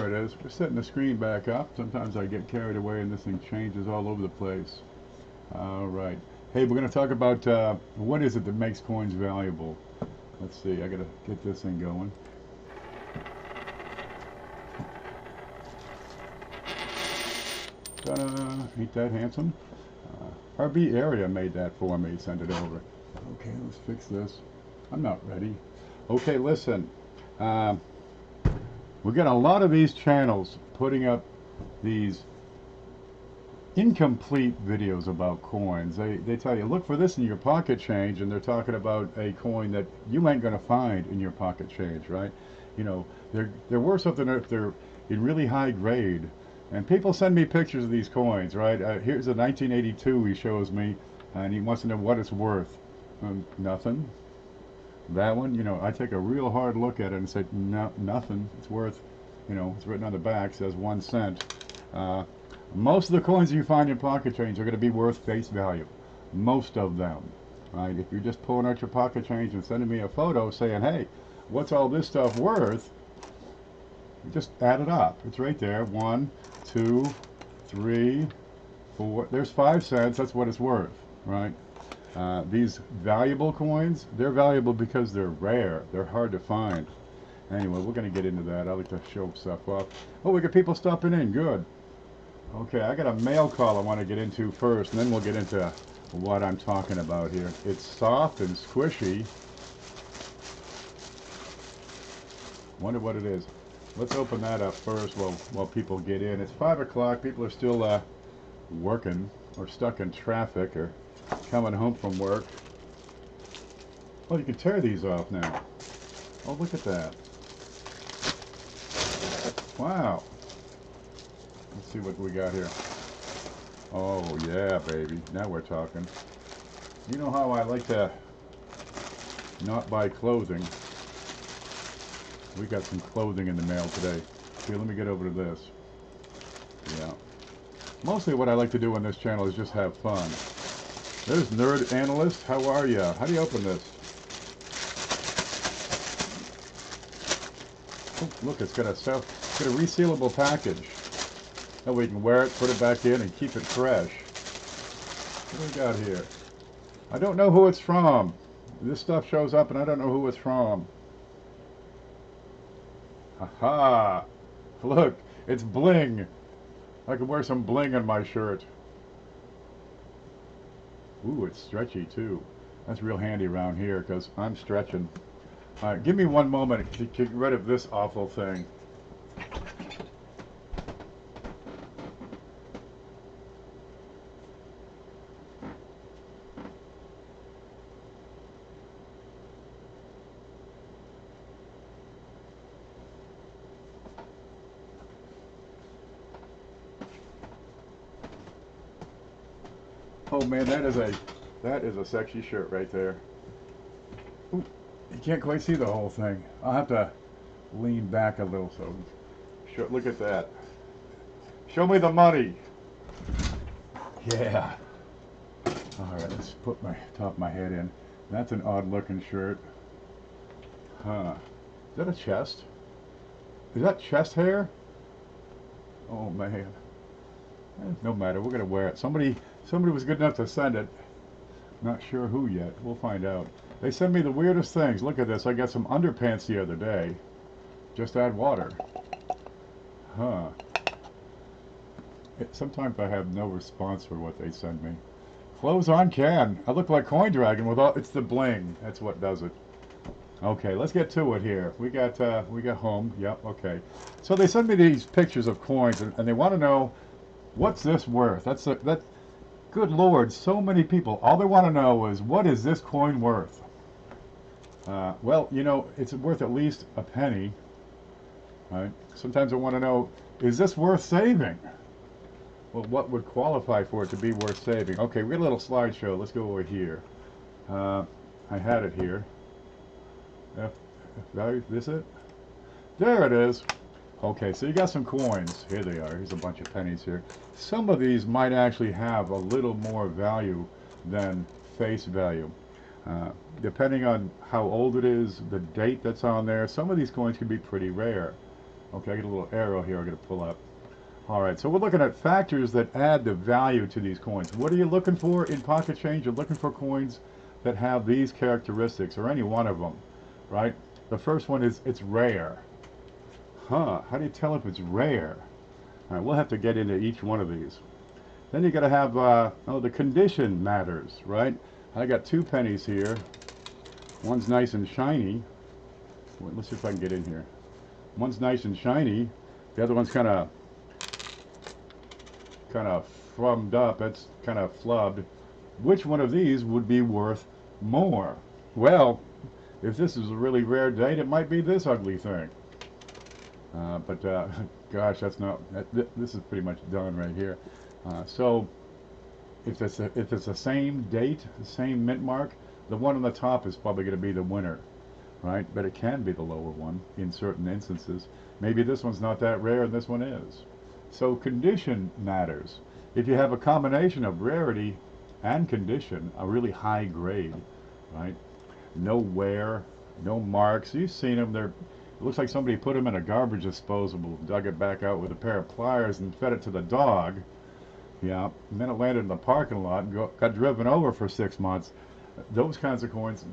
There it is. Just setting the screen back up. Sometimes I get carried away and this thing changes all over the place. All right. Hey, we're going to talk about what is it that makes coins valuable. Let's see. I got to get this thing going. Ta-da! Ain't that handsome? RB Area made that for me. Send it over. Okay, let's fix this. I'm not ready. Okay, listen. We're getting a lot of these channels putting up these incomplete videos about coins. They tell you, look for this in your pocket change, and they're talking about a coin that you ain't going to find in your pocket change, right? You know, they're worth something if they're in really high grade. And people send me pictures of these coins, right? Here's a 1982 he shows me, and he wants to know what it's worth. Nothing. That one, you know, I take a real hard look at it and say, no, nothing. It's worth, you know, it's written on the back, says 1 cent. Most of the coins you find in pocket change are going to be worth face value. Most of them, right? If you're just pulling out your pocket change and sending me a photo saying, hey, what's all this stuff worth? Just add it up. It's right there. 1, 2, 3, 4. There's 5 cents. That's what it's worth, right? These valuable coins, they're valuable because they're rare. They're hard to find. Anyway, we're going to get into that. I like to show stuff off. Oh, we got people stopping in. Good. Okay, I got a mail call I want to get into first, and then we'll get into what I'm talking about here. It's soft and squishy. Wonder what it is. Let's open that up first while people get in. It's 5 o'clock. People are still working or stuck in traffic or coming home from work. Oh, you can tear these off now. Oh, look at that. Wow. Let's see what we got here. Oh, yeah, baby. Now we're talking. You know how I like to not buy clothing. We got some clothing in the mail today. Here, let me get over to this. Yeah. Mostly what I like to do on this channel is just have fun. There's Nerd Analyst. How are you? How do you open this? Oh, look, it's got a resealable package. That way you can wear it, put it back in, and keep it fresh. What do we got here? I don't know who it's from. This stuff shows up, and I don't know who it's from. Aha! Look, it's bling. I can wear some bling on my shirt. Ooh, it's stretchy too. That's real handy around here because I'm stretching. All right, give me one moment to get rid of this awful thing. Oh man, that is a sexy shirt right there. Ooh, you can't quite see the whole thing. I'll have to lean back a little so look at that. Show me the money. Yeah. All right, let's put my top of my head in. That's an odd looking shirt. Huh. Is that a chest? Is that chest hair? Oh man. No matter, we're gonna wear it. Somebody was good enough to send it. Not sure who yet. We'll find out. They send me the weirdest things. Look at this. I got some underpants the other day. Just add water. Huh. Sometimes I have no response for what they send me. Clothes on can. I look like Coin Dragon with all. It's the bling. That's what does it. Okay, let's get to it here. We got home. Yep. Okay. So they send me these pictures of coins, and they want to know what's this worth. That's. Good Lord, so many people. All they want to know is, what is this coin worth? Well, you know, it's worth at least a penny. Right? Sometimes I want to know, is this worth saving? Well, what would qualify for it to be worth saving? Okay, we got a little slideshow. Let's go over here. I had it here. Value, this it? There it is. Okay, so you got some coins. Here they are. Here's a bunch of pennies here. Some of these might actually have a little more value than face value. Depending on how old it is, the date that's on there, some of these coins can be pretty rare. Okay, I get a little arrow here I'm going to pull up. All right, so we're looking at factors that add the value to these coins. What are you looking for in pocket change? You're looking for coins that have these characteristics, or any one of them, right? The first one is it's rare. Huh, how do you tell if it's rare? All right, we'll have to get into each one of these. Then you got to have, oh, the condition matters, right? I got 2 pennies here. One's nice and shiny. Wait, let's see if I can get in here. One's nice and shiny. The other one's kind of frummed up. It's kind of flubbed. Which one of these would be worth more? Well, if this is a really rare date, it might be this ugly thing. But gosh, that's not. This is pretty much done right here. So if it's the same date, the same mint mark, the one on the top is probably going to be the winner, right? But it can be the lower one in certain instances. Maybe this one's not that rare and this one is. So condition matters. If you have a combination of rarity and condition, a really high grade, right? No wear, no marks. You've seen them. It looks like somebody put them in a garbage disposal, dug it back out with a pair of pliers and fed it to the dog. Yeah, and then it landed in the parking lot and got driven over for 6 months. Those kinds of coins,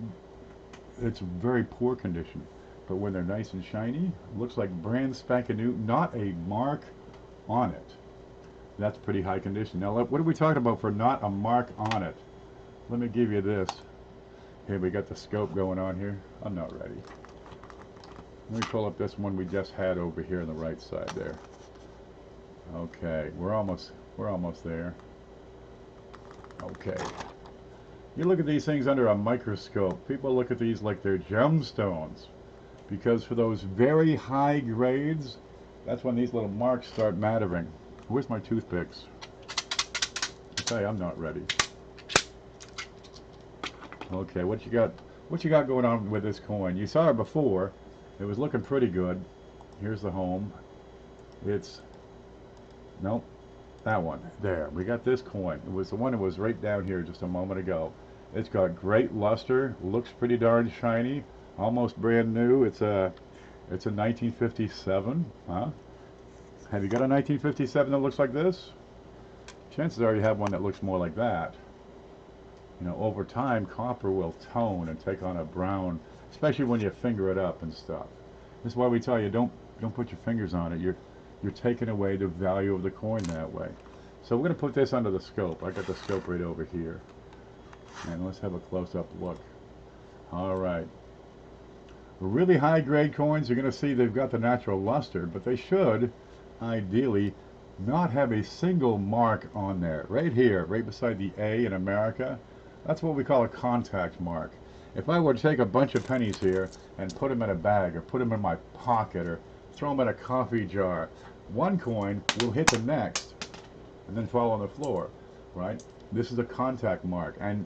it's very poor condition. But when they're nice and shiny, looks like brand spanking new, not a mark on it. That's pretty high condition. Now, what are we talking about for not a mark on it? Let me give you this. Here, we got the scope going on here. I'm not ready. Let me pull up this one we just had over here on the right side there. Okay, we're almost there. Okay. You look at these things under a microscope. People look at these like they're gemstones, because for those very high grades, that's when these little marks start mattering. Where's my toothpicks? Okay, I'm not ready. Okay, what you got? What you got going on with this coin? You saw it before. It was looking pretty good. Here's the home. It's, nope, that one. There, we got this coin. It was the one that was right down here just a moment ago. It's got great luster, looks pretty darn shiny, almost brand new. It's a 1957, huh? Have you got a 1957 that looks like this? Chances are you have one that looks more like that. You know, over time, copper will tone and take on a brown, especially when you finger it up and stuff. This is why we tell you don't put your fingers on it. You're taking away the value of the coin that way. So we're going to put this under the scope. I got the scope right over here. And let's have a close-up look. All right. Really high-grade coins, you're going to see they've got the natural luster, but they should, ideally, not have a single mark on there. Right here, right beside the A in America, that's what we call a contact mark. If I were to take a bunch of pennies here and put them in a bag or put them in my pocket or throw them in a coffee jar, one coin will hit the next and then fall on the floor, right? This is a contact mark. And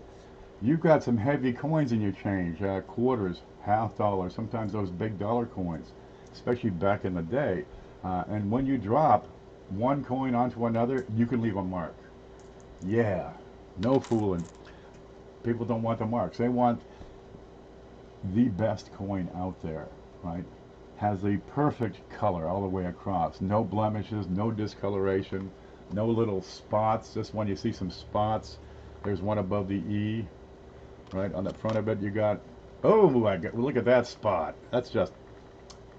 you've got some heavy coins in your change, quarters, half dollars, sometimes those big dollar coins, especially back in the day. And when you drop one coin onto another, you can leave a mark. Yeah, no fooling. People don't want the marks. They want the best coin out there, right? Has the perfect color all the way across. No blemishes, no discoloration, no little spots. Just when you see some spots, there's one above the E, right? On the front of it, you got, oh, look at that spot. That's just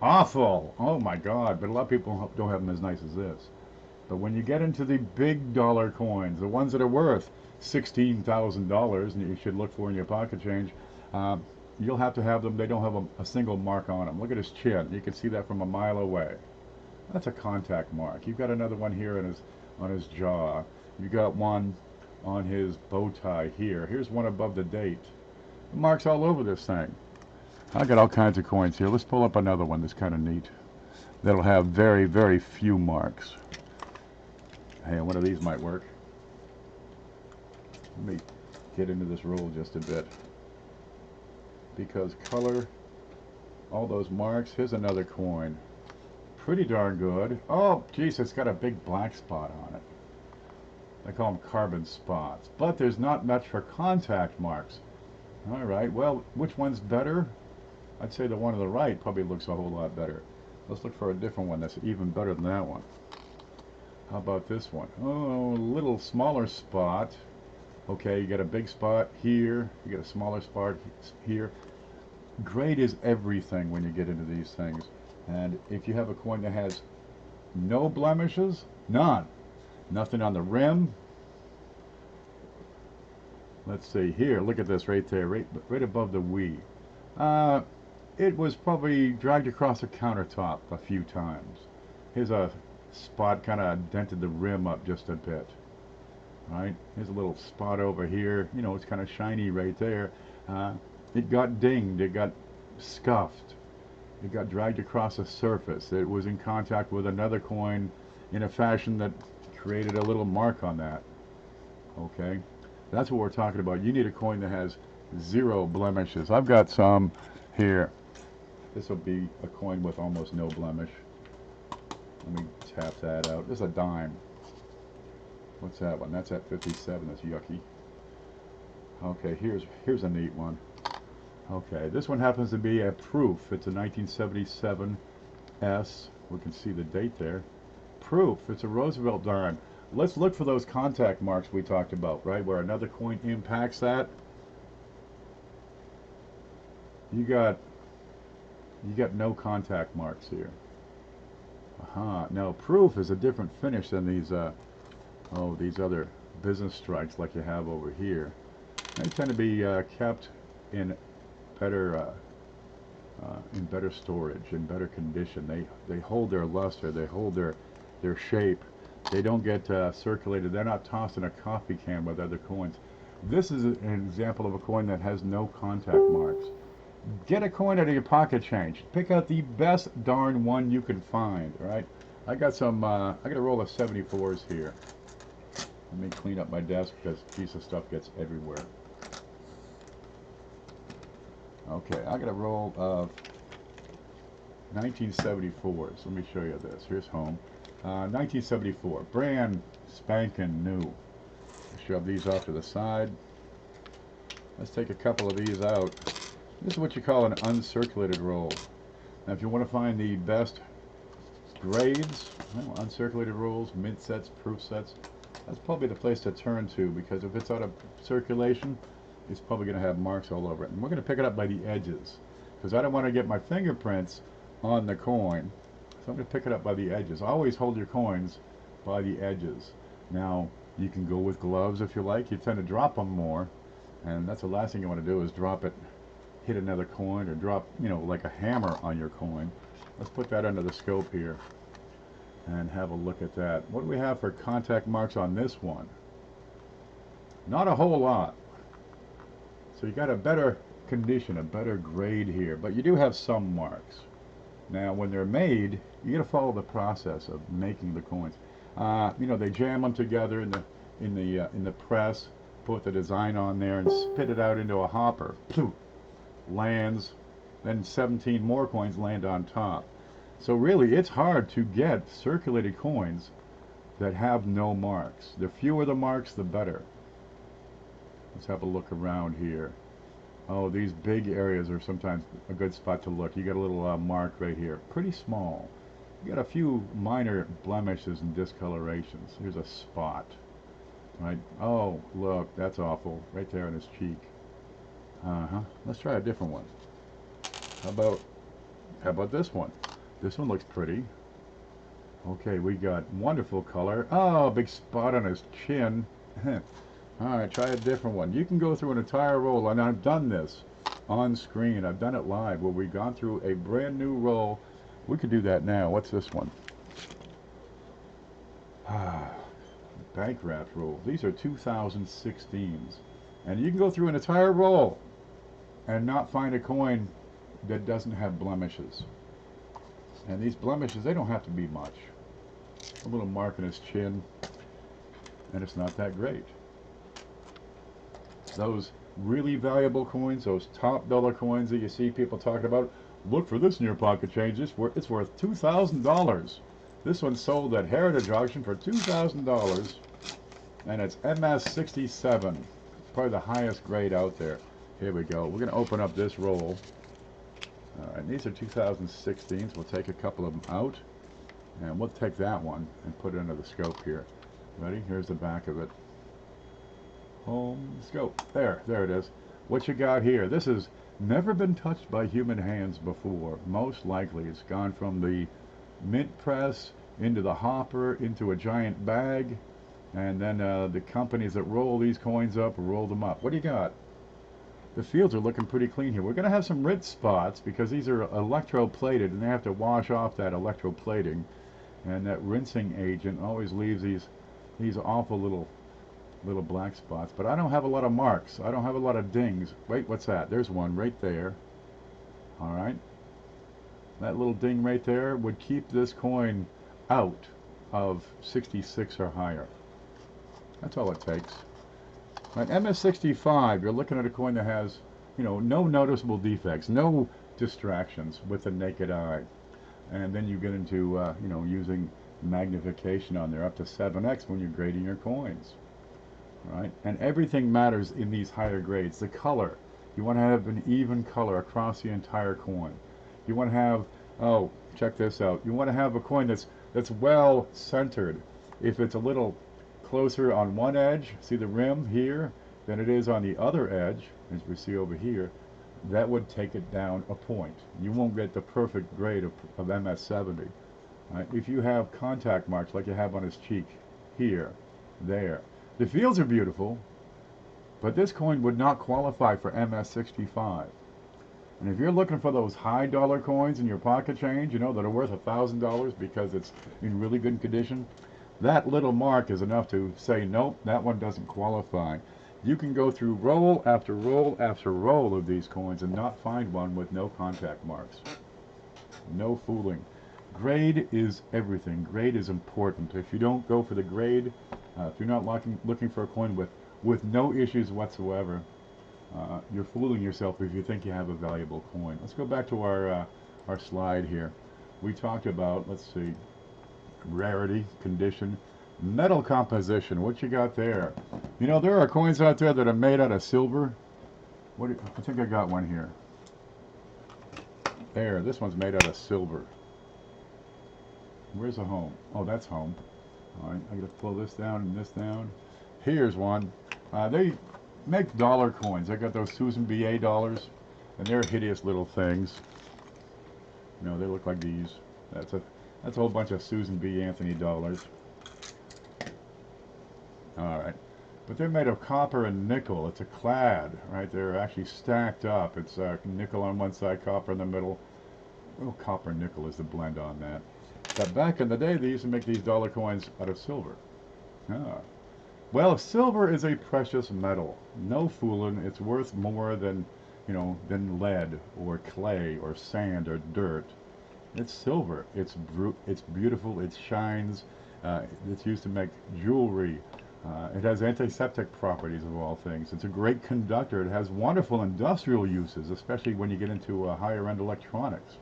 awful. Oh my God. But a lot of people don't have them as nice as this. But when you get into the big dollar coins, the ones that are worth $16,000, and you should look for in your pocket change, you'll have to have them. They don't have a single mark on them. Look at his chin. You can see that from a mile away. That's a contact mark. You've got another one here on his jaw. You've got one on his bow tie here. Here's one above the date. The marks all over this thing. I got all kinds of coins here. Let's pull up another one that's kind of neat. That'll have very, very few marks. Hey, one of these might work. Let me get into this roll just a bit. Because color, all those marks. Here's another coin. Pretty darn good. Oh, geez, it's got a big black spot on it. They call them carbon spots. But there's not much for contact marks. All right, well, which one's better? I'd say the one on the right probably looks a whole lot better. Let's look for a different one that's even better than that one. How about this one? Oh, a little smaller spot. Okay, you got a big spot here. You got a smaller spot here. Grade is everything when you get into these things. And if you have a coin that has no blemishes, none, nothing on the rim. Let's see here. Look at this right there, right above the "we." It was probably dragged across the countertop a few times. Here's a spot kind of dented the rim up just a bit. Right? Here's a little spot over here. You know, it's kind of shiny right there. It got dinged. It got scuffed. It got dragged across the surface. It was in contact with another coin in a fashion that created a little mark on that. Okay? That's what we're talking about. You need a coin that has 0 blemishes. I've got some here. This will be a coin with almost no blemish. Let me tap that out. This is a dime. What's that one? That's at 57. That's yucky. Okay, here's a neat one. Okay, this one happens to be a proof. It's a 1977 S. We can see the date there. Proof. It's a Roosevelt dime. Let's look for those contact marks we talked about, right? Where another coin impacts that. You got no contact marks here. Now proof is a different finish than these these other business strikes like you have over here. They tend to be kept in better storage, in better condition. They hold their luster, they hold their shape. They don't get circulated. They're not tossed in a coffee can with other coins. This is an example of a coin that has no contact marks. Get a coin out of your pocket change. Pick out the best darn one you can find. All right. I got some. I got a roll of 74s here. Let me clean up my desk because a piece of stuff gets everywhere. Okay, I got a roll of 1974s. Let me show you this. Here's home. 1974, brand spanking new. Shove these off to the side. Let's take a couple of these out. This is what you call an uncirculated roll. Now, if you want to find the best grades, well, uncirculated rolls, mint sets, proof sets, that's probably the place to turn to, because if it's out of circulation, it's probably going to have marks all over it. And we're going to pick it up by the edges, because I don't want to get my fingerprints on the coin. So I'm going to pick it up by the edges. Always hold your coins by the edges. Now, you can go with gloves if you like. You tend to drop them more, and that's the last thing you want to do is drop it, hit another coin, or drop, you know, like a hammer on your coin. Let's put that under the scope here and have a look at that. What do we have for contact marks on this one? Not a whole lot. So you got a better condition, a better grade here, but you do have some marks. Now, when they're made, you got to follow the process of making the coins. You know, they jam them together in the press, put the design on there, and spit it out into a hopper. Lands, then 17 more coins land on top. So really, it's hard to get circulated coins that have no marks. The fewer the marks, the better. Let's have a look around here. Oh, these big areas are sometimes a good spot to look. You got a little mark right here, pretty small. You got a few minor blemishes and discolorations. Here's a spot, right? Oh, look, that's awful, right there on his cheek. Let's try a different one. How about this one? This one looks pretty. Okay, we got wonderful color. Oh, big spot on his chin. Alright, try a different one. You can go through an entire roll, and I've done this on screen. I've done it live, where we've gone through a brand new roll. We could do that now. What's this one? Bank wrapped rolls. These are 2016s. And you can go through an entire roll and not find a coin that doesn't have blemishes. And these blemishes, they don't have to be much. A little mark on his chin, and it's not that great. Those really valuable coins, those top dollar coins that you see people talking about, look for this in your pocket change. It's worth $2,000. This one sold at Heritage Auction for $2,000, and it's MS67. Probably the highest grade out there. Here we go. We're going to open up this roll. All right, these are 2016s. We'll take a couple of them out, and we'll take that one and put it under the scope here. Ready? Here's the back of it. Home scope. There it is. What you got here? This has never been touched by human hands before. Most likely, it's gone from the mint press into the hopper into a giant bag, and then the companies that roll these coins up roll them up. What do you got? The fields are looking pretty clean here. We're going to have some rinse spots because these are electroplated, and they have to wash off that electroplating, and that rinsing agent always leaves these awful little black spots. But I don't have a lot of marks. I don't have a lot of dings. Wait, what's that? There's one right there. All right. That little ding right there would keep this coin out of 66 or higher. That's all it takes. Right, MS65, you're looking at a coin that has, no noticeable defects, no distractions with the naked eye. And then you get into, using magnification on there up to 7x when you're grading your coins. Right? And everything matters in these higher grades. The color. You want to have an even color across the entire coin. You want to have, oh, check this out. You want to have a coin that's well centered. If it's a little closer on one edge, see the rim here, than it is on the other edge, as we see over here, that would take it down a point. You won't get the perfect grade of MS70. Right? If you have contact marks like you have on his cheek, here, there. The fields are beautiful, but this coin would not qualify for MS65. And if you're looking for those high dollar coins in your pocket change, that are worth $1,000 because it's in really good condition, that little mark is enough to say, nope, that one doesn't qualify. You can go through roll after roll after roll of these coins and not find one with no contact marks. No fooling. Grade is everything. Grade is important. If you don't go for the grade, if you're not looking for a coin with no issues whatsoever, you're fooling yourself if you think you have a valuable coin. Let's go back to our slide here. We talked about, let's see, rarity, condition, metal composition. What you got there? There are coins out there that are made out of silver. I think I got one here. There, this one's made out of silver. Where's the home? Oh, that's home. All right, I gotta pull this down and this down. Here's one. They make dollar coins. They got those Susan B.A. dollars, and they're hideous little things. They look like these. That's a whole bunch of Susan B. Anthony dollars. All right, but they're made of copper and nickel. It's a clad, right? They're actually stacked up. It's nickel on one side, copper in the middle. Well, copper and nickel is the blend on that. But back in the day, they used to make these dollar coins out of silver. Well, silver is a precious metal. No fooling. It's worth more than lead or clay or sand or dirt. It's silver. It's beautiful. It shines. It's used to make jewelry. It has antiseptic properties of all things. It's a great conductor. It has wonderful industrial uses, especially when you get into higher-end electronics.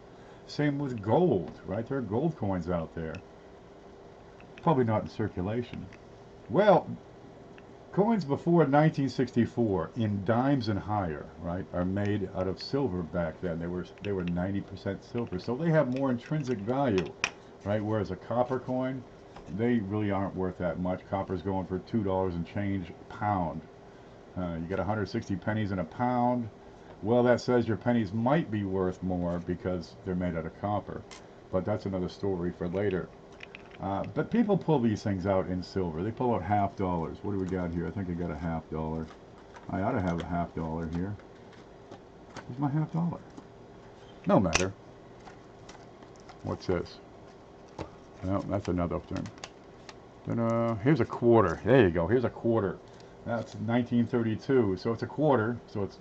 Same with gold, right? There are gold coins out there. Probably not in circulation. Well, coins before 1964, in dimes and higher, right, are made out of silver back then. They were 90% silver, so they have more intrinsic value, right? Whereas a copper coin, they really aren't worth that much. Copper's going for $2 and change a pound. You get 160 pennies in a pound. Well, that says your pennies might be worth more because they're made out of copper, but that's another story for later. But people pull these things out in silver. They pull out $50. What do we got here? I think I got a $50. I ought to have a $50 here. Where's my $50? No matter. What's this? Well, that's another thing. Then, here's a quarter. There you go. Here's a quarter. That's 1932. So it's a quarter. So it's,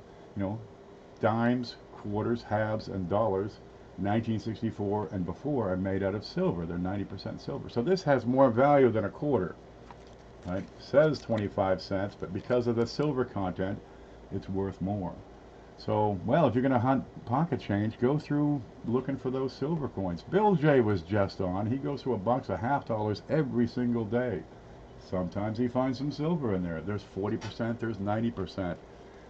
dimes, quarters, halves, and dollars. 1964 and before are made out of silver. They're 90% silver. So this has more value than a quarter. Right? Says 25 cents, but because of the silver content, it's worth more. So, well, if you're going to hunt pocket change, go through looking for those silver coins. Bill J was just on. He goes through a box of $50 every single day. Sometimes he finds some silver in there. There's 40%, there's 90%.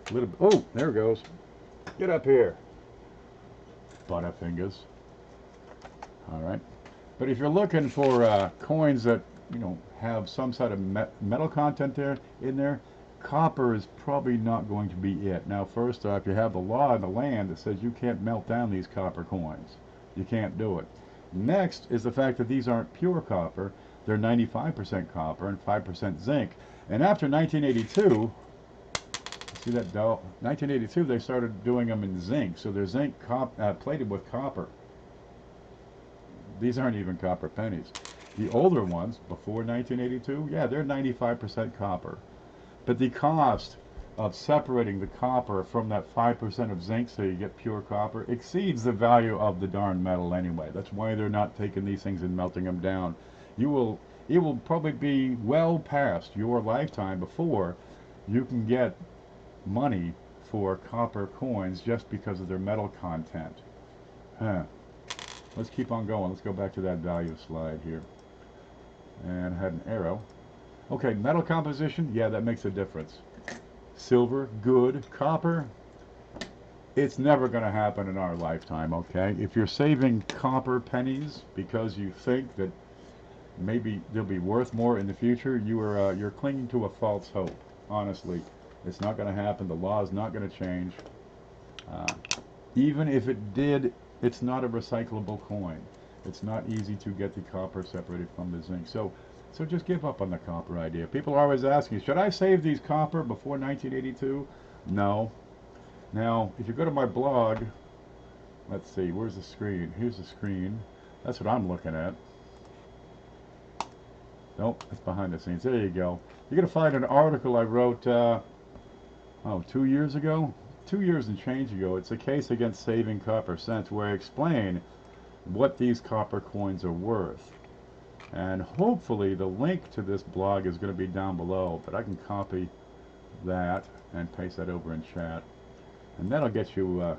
A little bit. Oh, there it goes. Get up here. Butterfingers. All right. But if you're looking for coins that, you know, have some sort of metal content in there, copper is probably not going to be it. Now, first off, you have the law in the land that says you can't melt down these copper coins. You can't do it. Next is the fact that these aren't pure copper. They're 95% copper and 5% zinc. And after 1982, see that 1982, they started doing them in zinc. So they're zinc plated with copper. These aren't even copper pennies. The older ones, before 1982, yeah, they're 95% copper. But the cost of separating the copper from that 5% of zinc so you get pure copper exceeds the value of the darn metal anyway. That's why they're not taking these things and melting them down. It will probably be well past your lifetime before you can get money for copper coins just because of their metal content. Let's keep on going. Let's go back to that value slide here. And I had an arrow. Okay, metal composition, yeah, that makes a difference. Silver, good. Copper, it's never going to happen in our lifetime, okay? If you're saving copper pennies because you think that maybe they'll be worth more in the future, you're clinging to a false hope, honestly. It's not going to happen. The law is not going to change. Even if it did, it's not a recyclable coin. It's not easy to get the copper separated from the zinc. So just give up on the copper idea. People are always asking, should I save these copper before 1982? No. Now, if you go to my blog, let's see, where's the screen? Here's the screen. That's what I'm looking at. Nope, that's behind the scenes. There you go. You're going to find an article I wrote, 2 years ago? 2 years and change ago. It's a case against saving copper cents, where I explain what these copper coins are worth. And hopefully the link to this blog is going to be down below, but I can copy that and paste that over in chat. And that'll get you,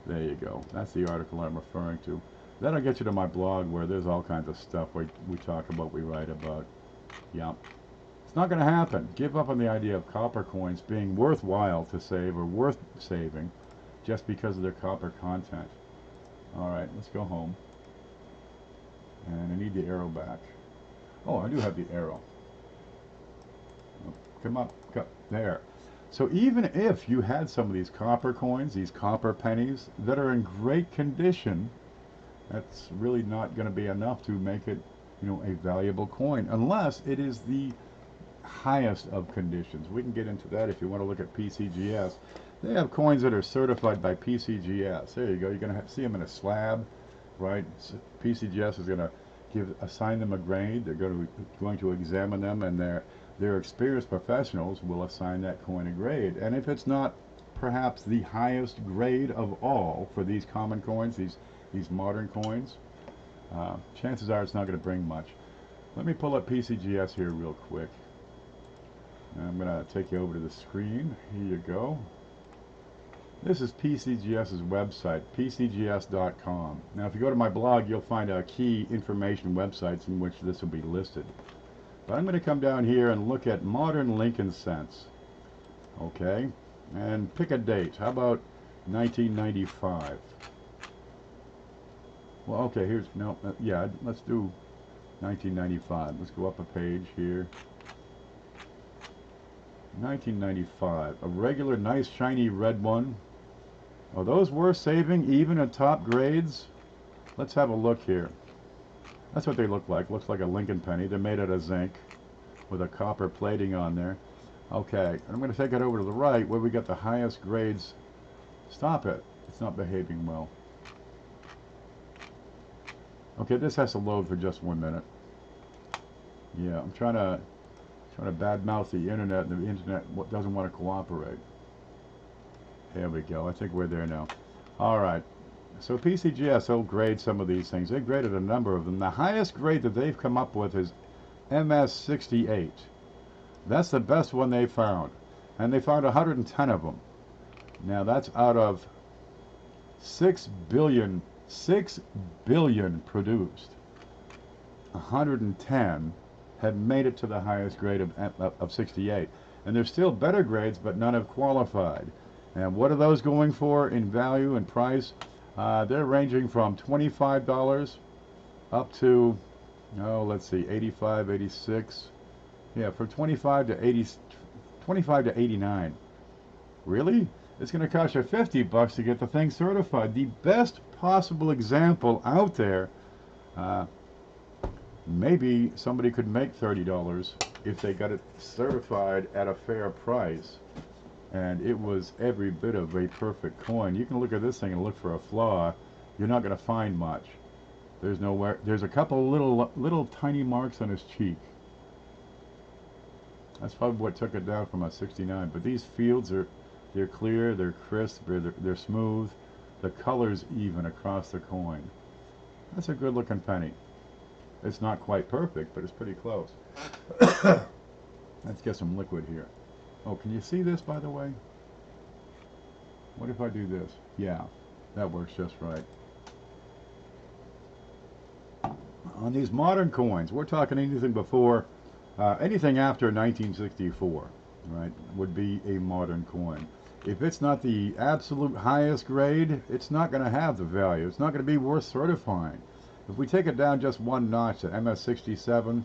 there you go. That's the article I'm referring to. That'll get you to my blog where there's all kinds of stuff we talk about, we write about. Yeah. It's not going to happen. Give up on the idea of copper coins being worthwhile to save or worth saving just because of their copper content. Alright, let's go home. And I need the arrow back. Oh, I do have the arrow. Come up, there. So even if you had some of these copper coins, these copper pennies, that are in great condition, that's really not going to be enough to make it, you know, a valuable coin, unless it is the highest of conditions. We can get into that if you want to look at PCGS. They have coins that are certified by PCGS. There you go. You're going to see them in a slab, right? PCGS is going to assign them a grade. They're going to examine them, and their experienced professionals will assign that coin a grade. And if it's not perhaps the highest grade of all for these common coins, these modern coins, chances are it's not going to bring much. Let me pull up PCGS here real quick. I'm going to take you over to the screen. Here you go. This is PCGS's website, pcgs.com. Now, if you go to my blog, you'll find key information websites in which this will be listed. But I'm going to come down here and look at modern Lincoln cents. Okay, and pick a date. How about 1995? Well, okay, yeah, let's do 1995. Let's go up a page here. 1995, a regular nice shiny red one. Are those worth saving even at top grades? Let's have a look here. That's what they look like. Looks like a Lincoln penny. They're made out of zinc with a copper plating on there. Okay, and I'm going to take it over to the right where we got the highest grades. Stop it. It's not behaving well. Okay, this has to load for just 1 minute. Yeah, I'm trying to badmouth the internet, and the internet doesn't want to cooperate. There we go. I think we're there now. All right. So PCGS will grade some of these things. They graded a number of them. The highest grade that they've come up with is MS68. That's the best one they found. And they found 110 of them. Now that's out of 6 billion produced. 110 have made it to the highest grade of 68. And there's still better grades, but none have qualified. And what are those going for in value and price? They're ranging from $25 up to, oh, let's see, 85, 86. Yeah, from 25 to 80, 25 to 89. Really? It's going to cost you $50 to get the thing certified. The best possible example out there. Maybe somebody could make $30 if they got it certified at a fair price, and it was every bit of a perfect coin. You can look at this thing and look for a flaw. You're not going to find much. There's nowhere. There's a couple little tiny marks on his cheek. That's probably what took it down from a 69. But these fields they're clear, they're crisp, they're smooth. The color's even across the coin. That's a good looking penny. It's not quite perfect, but it's pretty close. Let's get some liquid here. Oh, can you see this, by the way? What if I do this? Yeah, that works just right. On these modern coins, we're talking anything before, anything after 1964, right, would be a modern coin. If it's not the absolute highest grade, it's not going to have the value. It's not going to be worth certifying. If we take it down just one notch to MS67,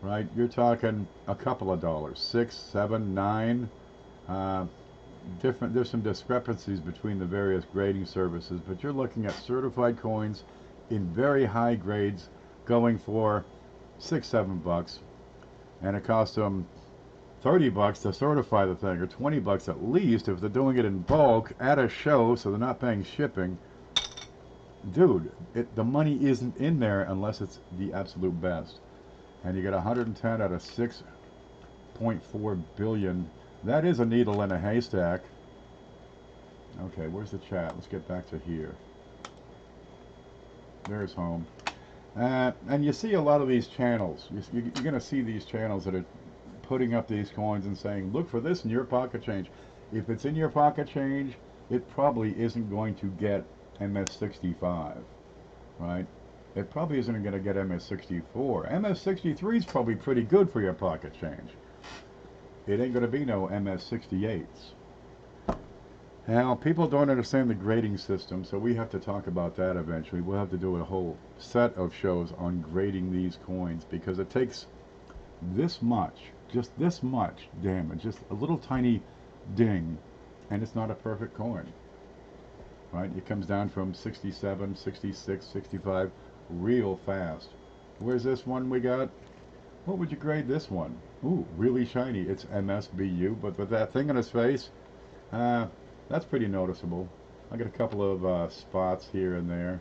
right, you're talking a couple of dollars, 6, 7, 9. There's some discrepancies between the various grading services, but you're looking at certified coins in very high grades going for $6, $7, and it costs them $30 to certify the thing, or $20 at least if they're doing it in bulk at a show, so they're not paying shipping. Dude, the money isn't in there unless it's the absolute best. And you get 110 out of 6.4 billion. That is a needle in a haystack. Okay, where's the chat? Let's get back to here. There's home. And you see a lot of these channels. You're going to see these channels that are putting up these coins and saying, look for this in your pocket change. If it's in your pocket change, it probably isn't going to get MS65, right? It probably isn't going to get MS64. MS63 is probably pretty good for your pocket change. It ain't going to be no MS68s. Now, people don't understand the grading system, so we have to talk about that eventually. We'll have to do a whole set of shows on grading these coins, because it takes this much, just this much damage, just a little tiny ding, and it's not a perfect coin. Right? It comes down from 67, 66, 65 real fast. Where's this one we got? What would you grade this one? Ooh, really shiny. It's MSBU, but with that thing on his face, that's pretty noticeable. I got a couple of spots here and there,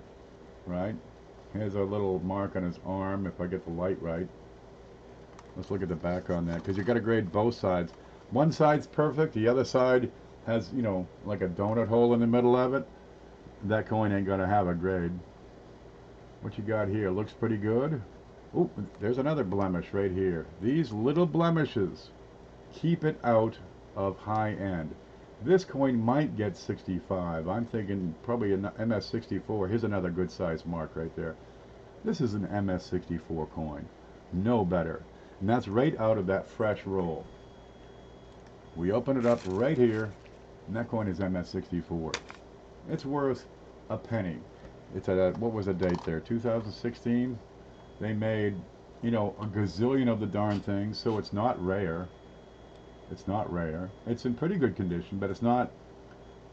right? Here's a little mark on his arm if I get the light right. Let's look at the back on that, because you got to grade both sides. One side's perfect, the other side has, you know, like a donut hole in the middle of it. That coin ain't gonna have a grade. What you got here? Looks pretty good. Oh, there's another blemish right here. These little blemishes keep it out of high end. This coin might get 65. I'm thinking probably an MS64. Here's another good size mark right there. This is an MS64 coin. No better. And that's right out of that fresh roll. We open it up right here, and that coin is MS64. It's worth a penny. It's at a, what was the date there? 2016. They made, you know, a gazillion of the darn things, so it's not rare. It's not rare. It's in pretty good condition, but it's not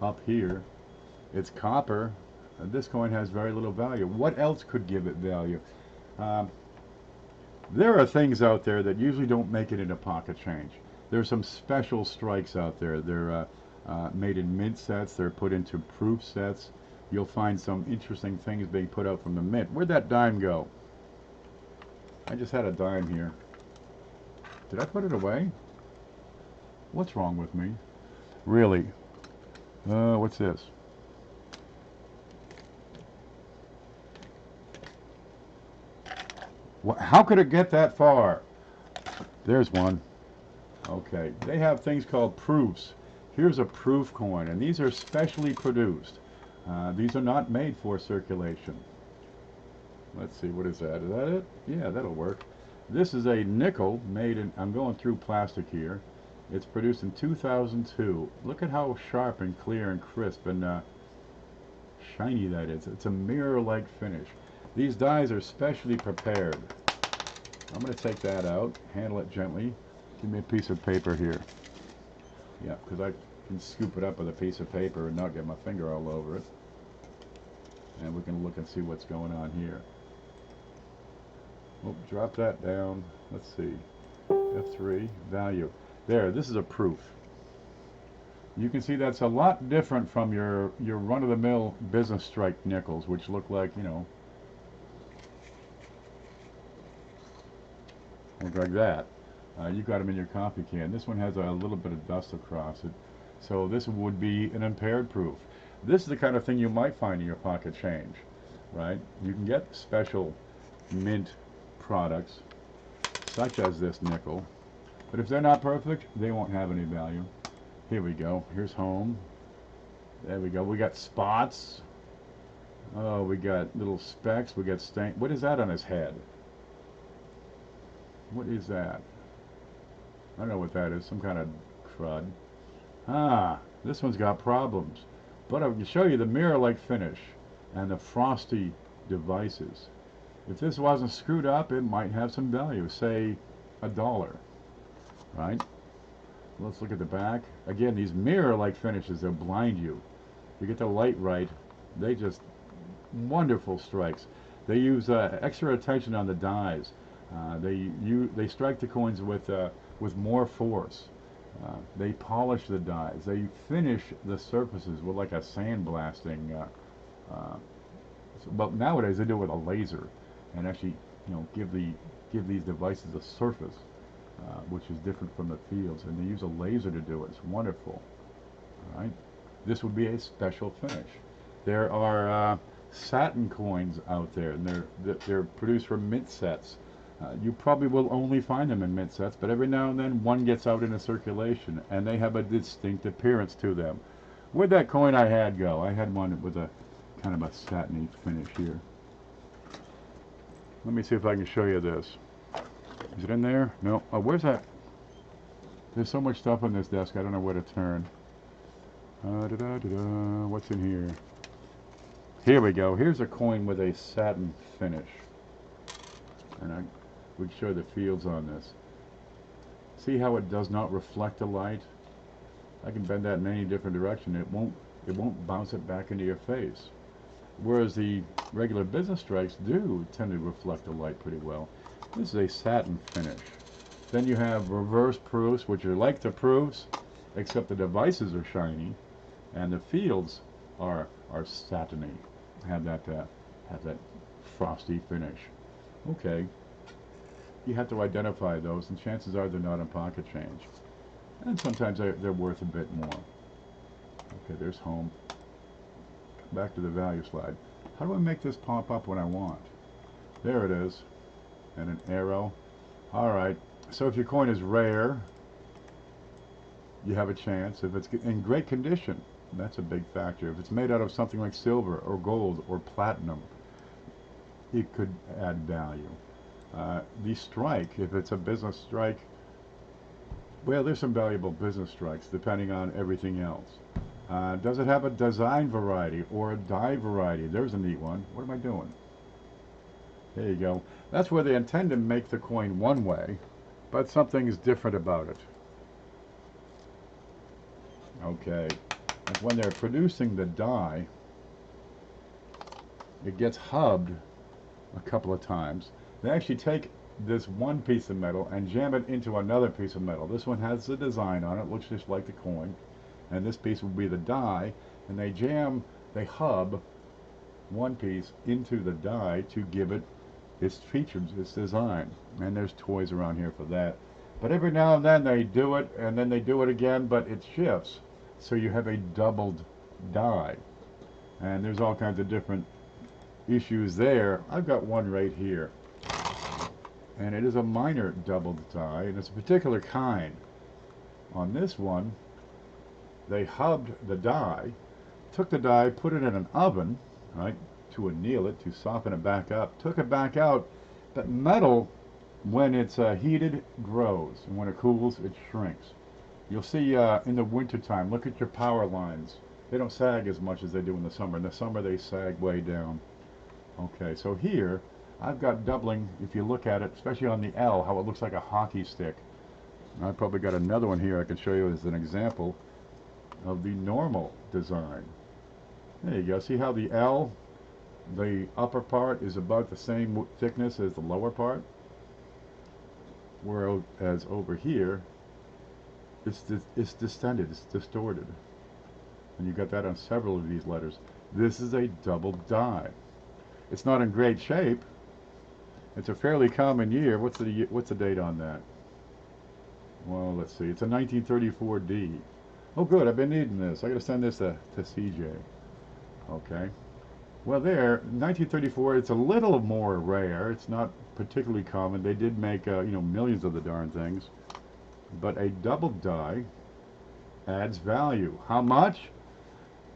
up here. It's copper. This coin has very little value. What else could give it value? There are things out there that usually don't make it into pocket change. There's some special strikes out there. They're made in mint sets. They're put into proof sets. You'll find some interesting things being put out from the mint. Where'd that dime go? I just had a dime here. Did I put it away? What's wrong with me? Really? What's this? How could it get that far? There's one. Okay, they have things called proofs. Here's a proof coin, and these are specially produced. These are not made for circulation. Let's see, what is that? Is that it? Yeah, that'll work. This is a nickel made in, I'm going through plastic here. It's produced in 2002. Look at how sharp and clear and crisp and shiny that is. It's a mirror-like finish. These dies are specially prepared. I'm going to take that out, handle it gently. Give me a piece of paper here. Yeah, because I can scoop it up with a piece of paper and not get my finger all over it. And we can look and see what's going on here. Oh, drop that down. Let's see. F3, value. There, this is a proof. You can see that's a lot different from your run-of-the-mill business strike nickels, which look like, you know, look like that. You got them in your coffee can. This one has a little bit of dust across it. So this would be an impaired proof. This is the kind of thing you might find in your pocket change, right? You can get special mint products, such as this nickel, but if they're not perfect, they won't have any value. Here we go. Here's home. There we go. We got spots. Oh, we got little specks. We got stain. What is that on his head? What is that? I don't know what that is. Some kind of crud. Ah, this one's got problems. But I can show you the mirror-like finish and the frosty devices. If this wasn't screwed up, it might have some value. Say $1, right? Let's look at the back. Again, these mirror-like finishes, they'll blind you. You get the light right, they just wonderful strikes. They use extra attention on the dies. They strike the coins with more force. They polish the dies. They finish the surfaces with like a sandblasting. But nowadays they do it with a laser, and actually, you know, give these devices a surface, which is different from the fields. And they use a laser to do it. It's wonderful. All right, this would be a special finish. There are satin coins out there, and they're produced from mint sets. You probably will only find them in mint sets, but every now and then one gets out into circulation, and they have a distinct appearance to them. Where'd that coin I had go? I had one with a kind of a satiny finish here. Let me see if I can show you this. Is it in there? No. Oh, where's that? There's so much stuff on this desk, I don't know where to turn. What's in here? Here we go. Here's a coin with a satin finish. And we can show the fields on this. See how it does not reflect the light? I can bend that in any different direction. It won't bounce it back into your face. Whereas the regular business strikes do tend to reflect the light pretty well. This is a satin finish. Then you have reverse proofs, which are like the proofs, except the devices are shiny, and the fields are satiny. Have that frosty finish. Okay. You have to identify those, and chances are they're not in pocket change. And sometimes they're worth a bit more. Okay, there's home. Back to the value slide. How do I make this pop up when I want? There it is. And an arrow. Alright, so if your coin is rare, you have a chance. If it's in great condition, that's a big factor. If it's made out of something like silver or gold or platinum, it could add value. The strike, if it's a business strike, well, there's some valuable business strikes depending on everything else. Does it have a design variety or a die variety? There's a neat one. What am I doing? There you go. That's where they intend to make the coin one way, but something is different about it. Okay. And when they're producing the die, it gets hubbed a couple of times. They actually take this one piece of metal and jam it into another piece of metal. This one has the design on it, looks just like the coin, and this piece will be the die, and they hub one piece into the die to give it its features, its design. And there's toys around here for that. But every now and then they do it, and then they do it again, but it shifts. So you have a doubled die. And there's all kinds of different issues there. I've got one right here. And it is a minor doubled die, and it's a particular kind. On this one, they hubbed the die, took the die, put it in an oven, right, to anneal it, to soften it back up, took it back out. But metal, when it's heated, grows, and when it cools, it shrinks. You'll see in the wintertime, look at your power lines. They don't sag as much as they do in the summer. In the summer they sag way down. Okay, so here I've got doubling, if you look at it, especially on the L, how it looks like a hockey stick. And I've probably got another one here I can show you as an example of the normal design. There you go. See how the L, the upper part is about the same thickness as the lower part? Whereas over here, it's distended, it's distorted. And you got that on several of these letters. This is a double die. It's not in great shape. It's a fairly common year. What's the date on that? Well, let's see. It's a 1934 D. Oh, good. I've been needing this. I got to send this to CJ. Okay. Well, there, 1934. It's a little more rare. It's not particularly common. They did make millions of the darn things, but a double die adds value. How much?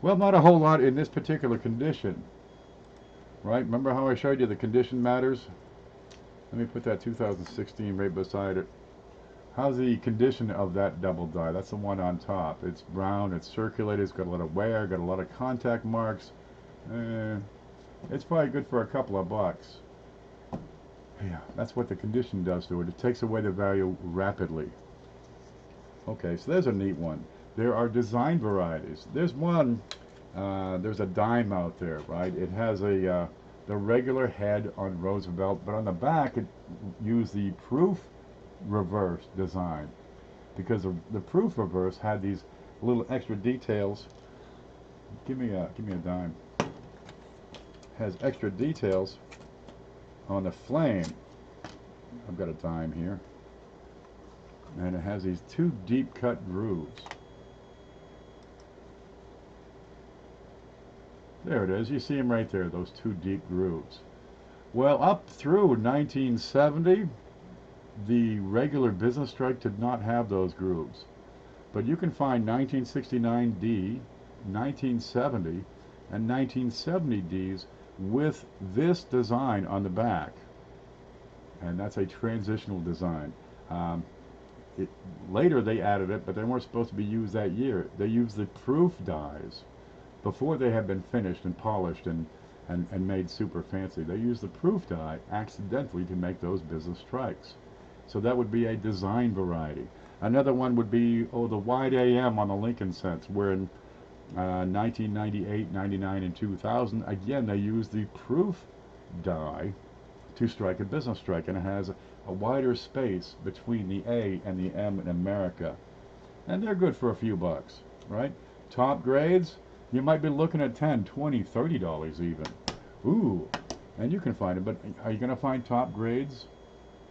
Well, not a whole lot in this particular condition. Right? Remember how I showed you the condition matters? Let me put that 2016 right beside it. How's the condition of that double die? That's the one on top. It's brown, it's circulated, it's got a lot of wear, got a lot of contact marks. It's probably good for a couple of bucks. Yeah, that's what the condition does to it. It takes away the value rapidly. Okay, so there's a neat one. There are design varieties. There's one, there's a dime out there, right? It has the regular head on Roosevelt, but on the back it used the proof reverse design, because the proof reverse had these little extra details. Give me a dime. Has extra details on the flame. I've got a dime here, and it has these two deep cut grooves. There it is. You see them right there, those two deep grooves. Well, up through 1970, the regular business strike did not have those grooves. But you can find 1969D, 1970, and 1970Ds with this design on the back. And that's a transitional design. Later they added it, but they weren't supposed to be used that year. They used the proof dies before they had been finished and polished and made super fancy. They used the proof die accidentally to make those business strikes. So that would be a design variety. Another one would be, the wide AM on the Lincoln Sense, where in 1998, 99, and 2000, again, they used the proof die to strike a business strike, and it has a wider space between the A and the M in America. And they're good for a few bucks, right? Top grades, you might be looking at $10, $20, $30 even. Ooh, and you can find it, but are you going to find top grades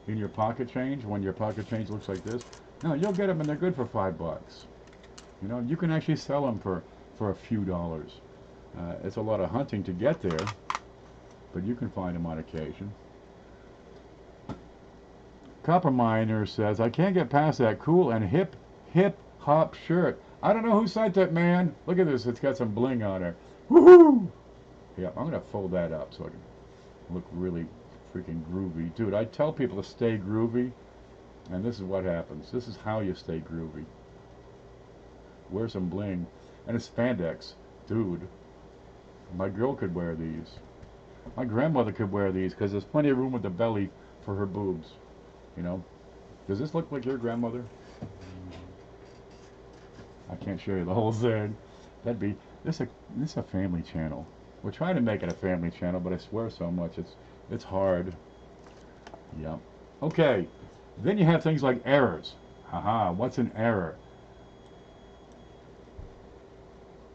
in your pocket change when your pocket change looks like this? No, you'll get them and they're good for $5. You know, you can actually sell them for a few dollars. It's a lot of hunting to get there, but you can find them on occasion. Copper Miner says, I can't get past that cool and hip hop shirt. I don't know who sent that, man. Look at this, it's got some bling on it. Woohoo! Yeah, I'm gonna fold that up so I can look really freaking groovy. Dude, I tell people to stay groovy, and this is what happens. This is how you stay groovy. Wear some bling. And it's spandex. Dude, my girl could wear these. My grandmother could wear these because there's plenty of room with the belly for her boobs. You know? Does this look like your grandmother? I can't show you the whole thing. This is a family channel. We're trying to make it a family channel, but I swear so much it's hard. Yep. Okay. Then you have things like errors. Haha, what's an error?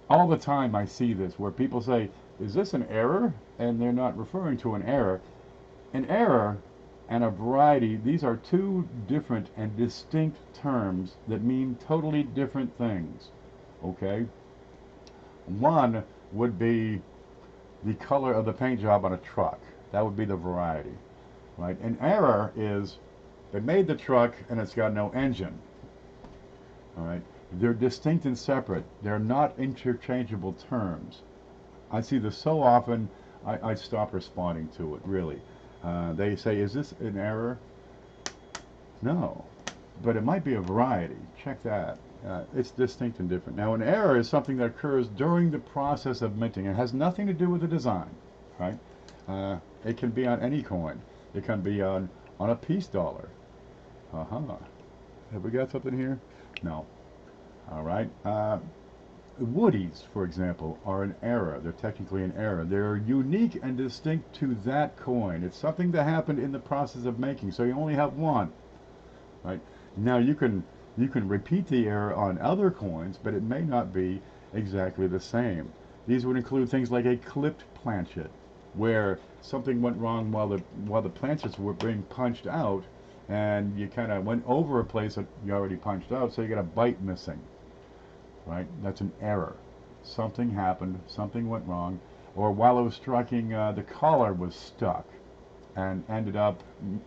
All the time I see this where people say, is this an error? And they're not referring to an error. An error and a variety, these are two different and distinct terms that mean totally different things. Okay? One would be the color of the paint job on a truck. That would be the variety. Right? An error is they made the truck and it's got no engine. All right? They're distinct and separate. They're not interchangeable terms. I see this so often, I stop responding to it, really. They say, is this an error? No. But it might be a variety. Check that. It's distinct and different. Now, an error is something that occurs during the process of minting. It has nothing to do with the design, right? It can be on any coin. It can be on a peace dollar. Uh-huh. Have we got something here? No. All right. Woodies, for example, are an error. They're technically an error. They're unique and distinct to that coin. It's something that happened in the process of making, so you only have one, right? Now you can repeat the error on other coins, but it may not be exactly the same. These would include things like a clipped planchet, where something went wrong while the planchets were being punched out, and you kind of went over a place that you already punched out, so you got a bite missing. Right? That's an error. Something happened, something went wrong, or while it was striking, the collar was stuck and ended up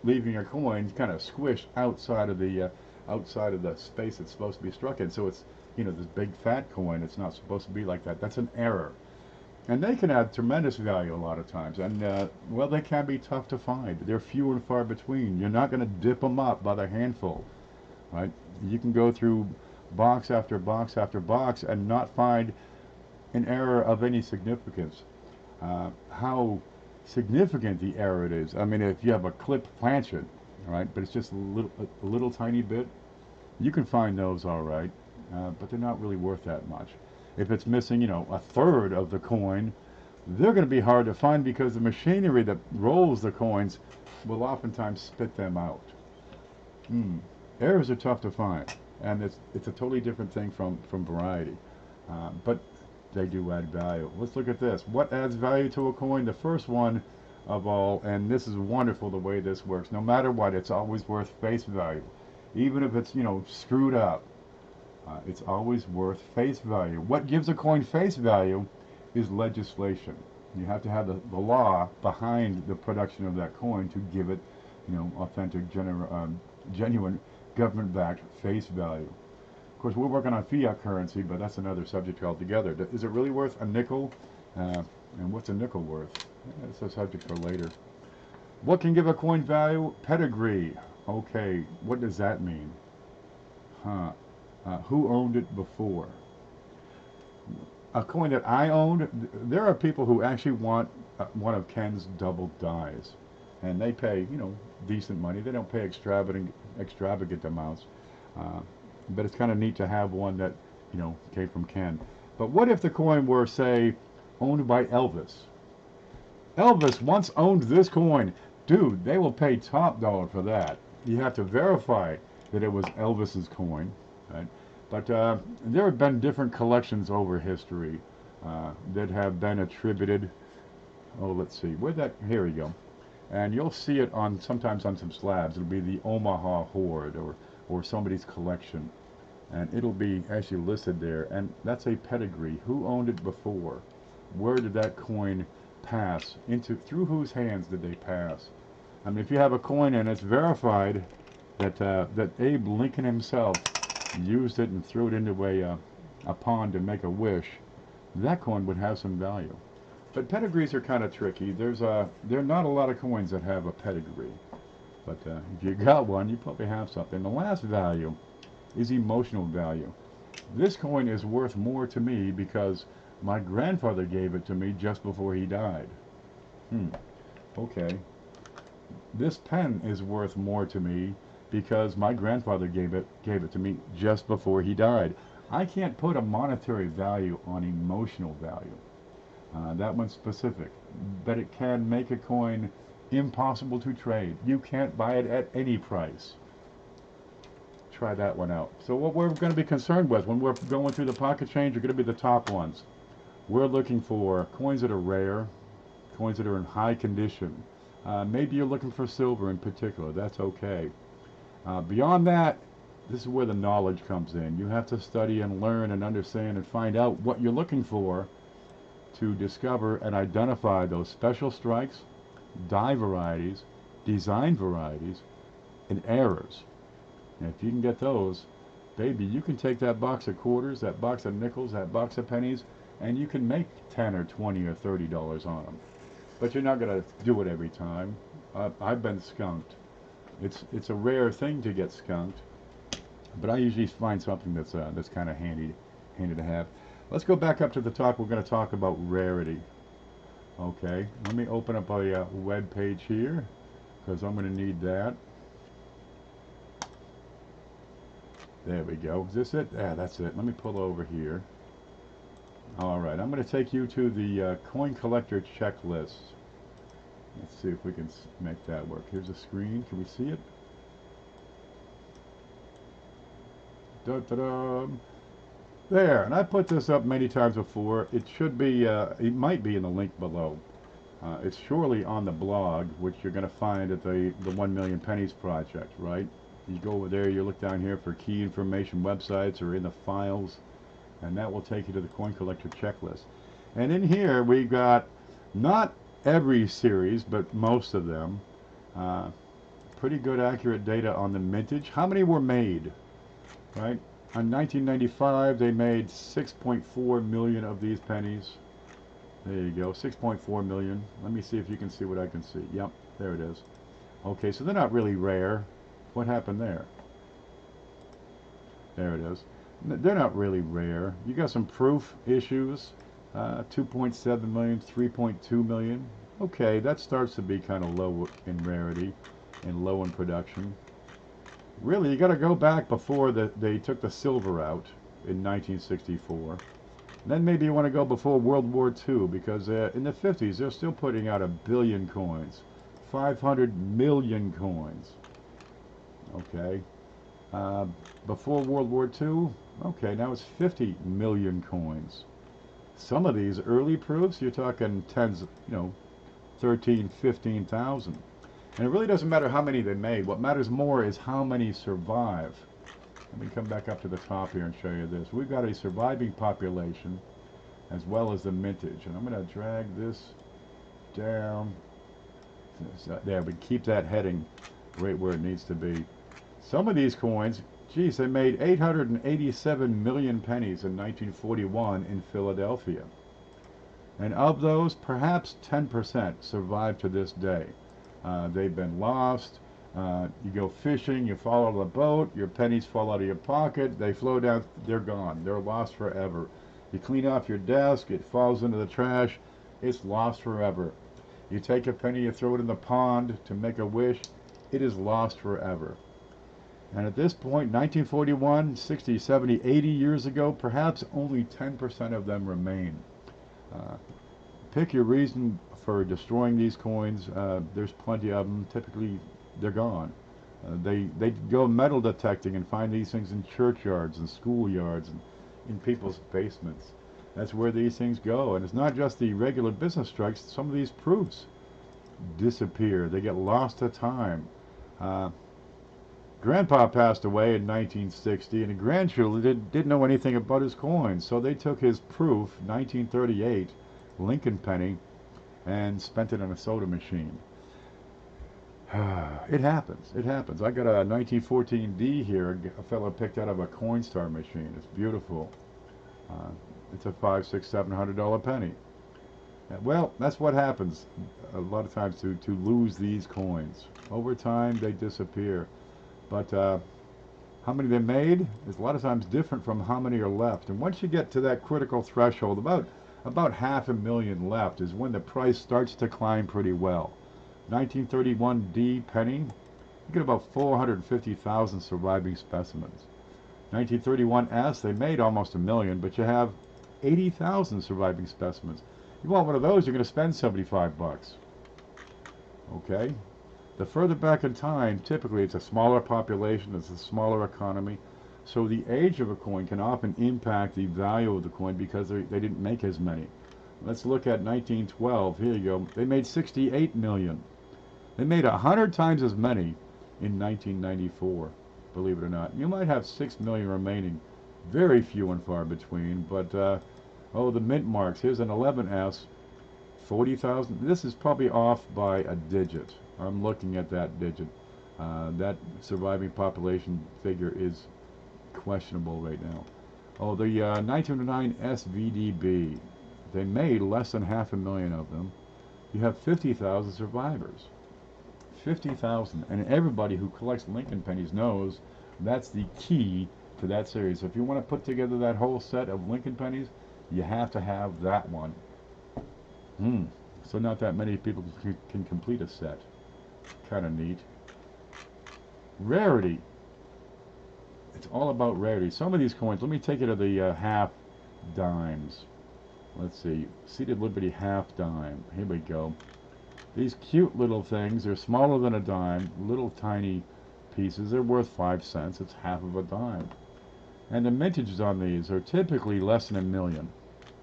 leaving your coin kind of squished outside of the space it's supposed to be struck in. So it's, this big fat coin. It's not supposed to be like that. That's an error. And they can add tremendous value a lot of times. And, well, they can be tough to find. They're few and far between. You're not going to dip them up by the handful, right? You can go through box after box after box and not find an error of any significance. How significant the error it is. I mean, if you have a clipped planchet, right, but it's just a little tiny bit, you can find those all right, but they're not really worth that much. If it's missing, a third of the coin, they're going to be hard to find because the machinery that rolls the coins will oftentimes spit them out. Errors are tough to find. And it's a totally different thing from variety, but they do add value. Let's look at this. What adds value to a coin? The first one of all, and this is wonderful the way this works. No matter what, it's always worth face value, even if it's screwed up. It's always worth face value. What gives a coin face value is legislation. You have to have the law behind the production of that coin to give it, authentic, genuine, government-backed face value. Of course, we're working on fiat currency, but that's another subject altogether. Is it really worth a nickel? And what's a nickel worth? That's a subject for later. What can give a coin value? Pedigree. Okay, what does that mean? Who owned it before? A coin that I owned, there are people who actually want one of Ken's double dies. And they pay, decent money. They don't pay extravagant amounts. But it's kind of neat to have one that, came from Ken. But what if the coin were, say, owned by Elvis? Elvis once owned this coin. Dude, they will pay top dollar for that. You have to verify that it was Elvis's coin, right? But there have been different collections over history that have been attributed. Oh, let's see. Here we go. And you'll see it sometimes on some slabs. It'll be the Omaha Hoard or somebody's collection. And it'll be actually listed there. And that's a pedigree. Who owned it before? Where did that coin pass? Through whose hands did they pass? I mean, if you have a coin and it's verified that Abe Lincoln himself used it and threw it into a pond to make a wish, that coin would have some value. But pedigrees are kind of tricky. There are not a lot of coins that have a pedigree. But if you got one, you probably have something. The last value is emotional value. This coin is worth more to me because my grandfather gave it to me just before he died. Okay. This pen is worth more to me because my grandfather gave it to me just before he died. I can't put a monetary value on emotional value. That one's specific, but it can make a coin impossible to trade. You can't buy it at any price. Try that one out. So what we're going to be concerned with when we're going through the pocket change are going to be the top ones. We're looking for coins that are rare, coins that are in high condition. Maybe you're looking for silver in particular. That's okay. Beyond that, this is where the knowledge comes in. You have to study and learn and understand and find out what you're looking for to discover and identify those special strikes, die varieties, design varieties, and errors. And if you can get those, baby, you can take that box of quarters, that box of nickels, that box of pennies, and you can make $10 or $20 or $30 on them. But you're not going to do it every time. I've been skunked. It's a rare thing to get skunked. But I usually find something that's kind of handy to have. Let's go back up to the top. We're going to talk about rarity. Okay, let me open up a web page here because I'm going to need that. There we go. Is this it? Yeah, that's it. Let me pull over here. All right, I'm going to take you to the coin collector checklist. Let's see if we can make that work. Here's a screen. Can we see it? Da-da-da. There, and I put this up many times before. It should be, it might be in the link below. It's surely on the blog, which you're going to find at the 1 Million Pennies Project, right? You go over there, you look down here for key information websites or in the files, and that will take you to the coin collector checklist. And in here, we got not every series, but most of them. Pretty good accurate data on the mintage. How many were made, right? In 1995, they made 6.4 million of these pennies. There you go, 6.4 million. Let me see if you can see what I can see. Yep, there it is. Okay, so they're not really rare. What happened there? There it is. They're not really rare. You got some proof issues. 2.7 million, 3.2 million. Okay, that starts to be kind of low in rarity and low in production. Really, you got to go back before they took the silver out in 1964. Then maybe you want to go before World War II, because in the 50s they're still putting out 1 billion coins, 500 million coins. Okay, before World War II, okay, now it's 50 million coins. Some of these early proofs, you're talking tens, 13, 15,000. And it really doesn't matter how many they made. What matters more is how many survive. Let me come back up to the top here and show you this. We've got a surviving population as well as the mintage. And I'm going to drag this down. So there, we keep that heading right where it needs to be. Some of these coins, geez, they made 887 million pennies in 1941 in Philadelphia. And of those, perhaps 10% survive to this day. They've been lost. You go fishing, you fall out of the boat, your pennies fall out of your pocket, they flow down, they're gone. They're lost forever. You clean off your desk, it falls into the trash, it's lost forever. You take a penny, you throw it in the pond to make a wish, it is lost forever. And at this point, 1941, 60, 70, 80 years ago, perhaps only 10% of them remain. Pick your reason for destroying these coins. There's plenty of them. Typically, they're gone. They go metal detecting and find these things in churchyards and schoolyards and in people's basements. That's where these things go. And it's not just the regular business strikes. Some of these proofs disappear. They get lost to time. Grandpa passed away in 1960, and the grandchildren didn't know anything about his coins, so they took his proof, 1938, Lincoln penny, and spent it on a soda machine. It happens. It happens. I got a 1914D here. A fellow picked out of a Coinstar machine. It's beautiful. It's a $500, $600, $700 penny. Well, that's what happens a lot of times to lose these coins. Over time, they disappear. But how many they made is a lot of times different from how many are left. And once you get to that critical threshold, about 500,000 left is when the price starts to climb pretty well. 1931D penny, you get about 450,000 surviving specimens. 1931S, they made almost 1 million, but you have 80,000 surviving specimens. You want one of those, you're going to spend 75 bucks. Okay? The further back in time, typically it's a smaller population, it's a smaller economy, so the age of a coin can often impact the value of the coin because they didn't make as many. Let's look at 1912. Here you go. They made 68 million. They made 100 times as many in 1994, believe it or not. You might have 6 million remaining. Very few and far between, but the mint marks. Here's an 11S, 40,000. This is probably off by a digit. I'm looking at that digit. That surviving population figure is questionable right now. Oh, the 1909 SVDB. They made less than 500,000 of them. You have 50,000 survivors. 50,000. And everybody who collects Lincoln pennies knows That's the key to that series. If you want to put together that whole set of Lincoln pennies, you have to have that one. So not that many people can complete a set. Kind of neat. Rarity. It's all about rarity. Some of these coins, let me take you to the half dimes. Let's see, Seated Liberty half dime. Here we go. These cute little things, they're smaller than a dime, little tiny pieces. They're worth 5 cents. It's half of a dime. And the mintages on these are typically less than $1 million.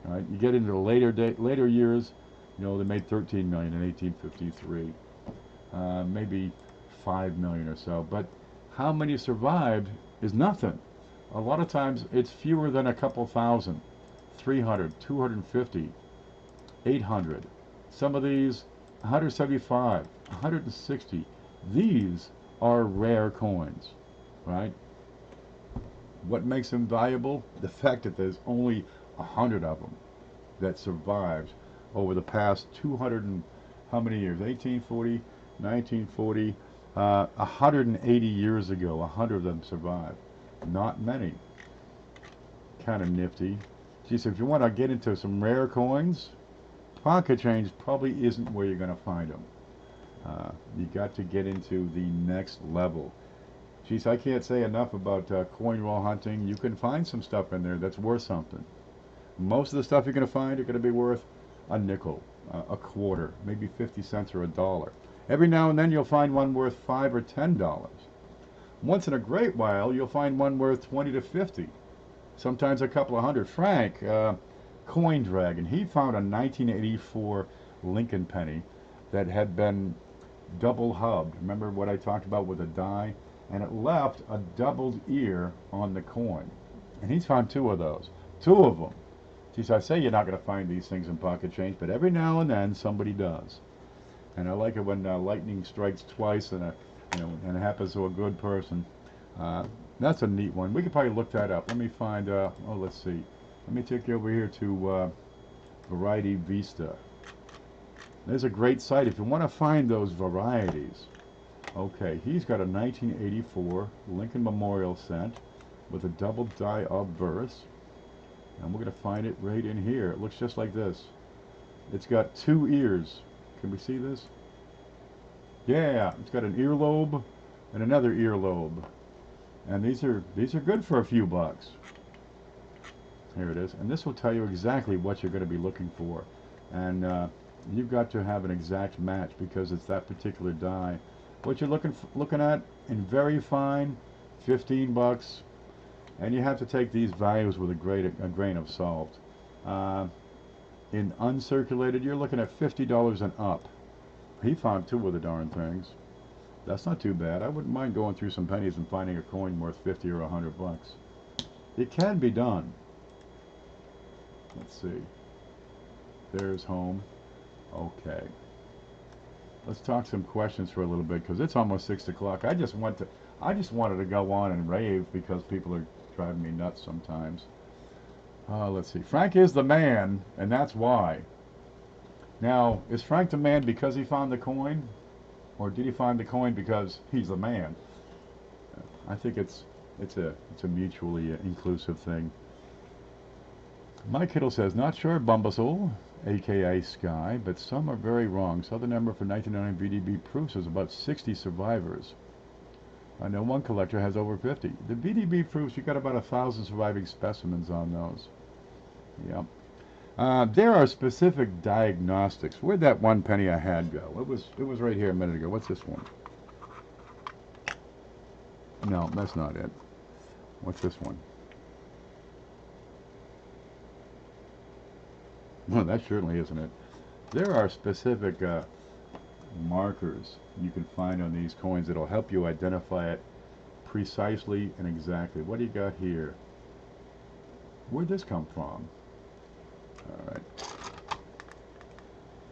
Right? You get into the later years, you know, they made 13 million in 1853. Maybe 5 million or so. But how many survived is nothing. A lot of times it's fewer than a couple thousand. 300, 250, 800. Some of these 175, 160. These are rare coins, right? What makes them valuable? The fact that there's only 100 of them that survived over the past 200 and how many years? 1840, 1940, 180 years ago, 100 of them survived. Not many. Kind of nifty. Geez, if you want to get into some rare coins, pocket change probably isn't where you're going to find them. You got to get into the next level. Geez, I can't say enough about coin roll hunting. You can find some stuff in there that's worth something. Most of the stuff you're going to find are going to be worth a nickel, a quarter, maybe 50 cents or $1. Every now and then you'll find one worth $5 or $10. Once in a great while, you'll find one worth 20 to 50. Sometimes a couple of hundred. Frank, Coin Dragon, he found a 1984 Lincoln penny that had been double hubbed. Remember what I talked about with a die? And it left a doubled ear on the coin. And he's found 2 of those. 2 of them. Geez, I say you're not going to find these things in pocket change, but every now and then somebody does. And I like it when lightning strikes twice and and it happens to a good person. That's a neat one. We could probably look that up. Let me find, let's see. Let me take you over here to Variety Vista. There's a great site if you want to find those varieties. Okay, he's got a 1984 Lincoln Memorial cent with a double die obverse. And we're going to find it right in here. It looks just like this. It's got 2 ears. Can we see this? Yeah, it's got an earlobe and another earlobe. And these are good for a few bucks. Here it is. And this will tell you exactly what you're going to be looking for. And you've got to have an exact match because it's that particular die. What you're looking at in very fine, 15 bucks. And you have to take these values with a grain of salt. In uncirculated, you're looking at $50 and up. He found 2 of the darn things. That's not too bad. I wouldn't mind going through some pennies and finding a coin worth 50 or 100 bucks. It can be done. Let's see. There's home. Okay. Let's talk some questions for a little bit because it's almost 6 o'clock. I just wanted to go on and rave because people are driving me nuts sometimes. Let's see. Frank is the man, and that's why. Now, is Frank the man because he found the coin? Or did he find the coin because he's the man? I think it's a mutually inclusive thing. Mike Kittle says, not sure, Bumbusel, aka Sky, but some are very wrong. Southern number for 1999 VDB proofs is about 60 survivors. I know one collector has over 50. The VDB proofs, you got about 1,000 surviving specimens on those. Yep. There are specific diagnostics. Where'd that 1 penny I had go? It was right here a minute ago. What's this one? No, that's not it. What's this one? Well, that certainly isn't it. There are specific markers you can find on these coins that'll help you identify it precisely and exactly. What do you got here? Where'd this come from? All right.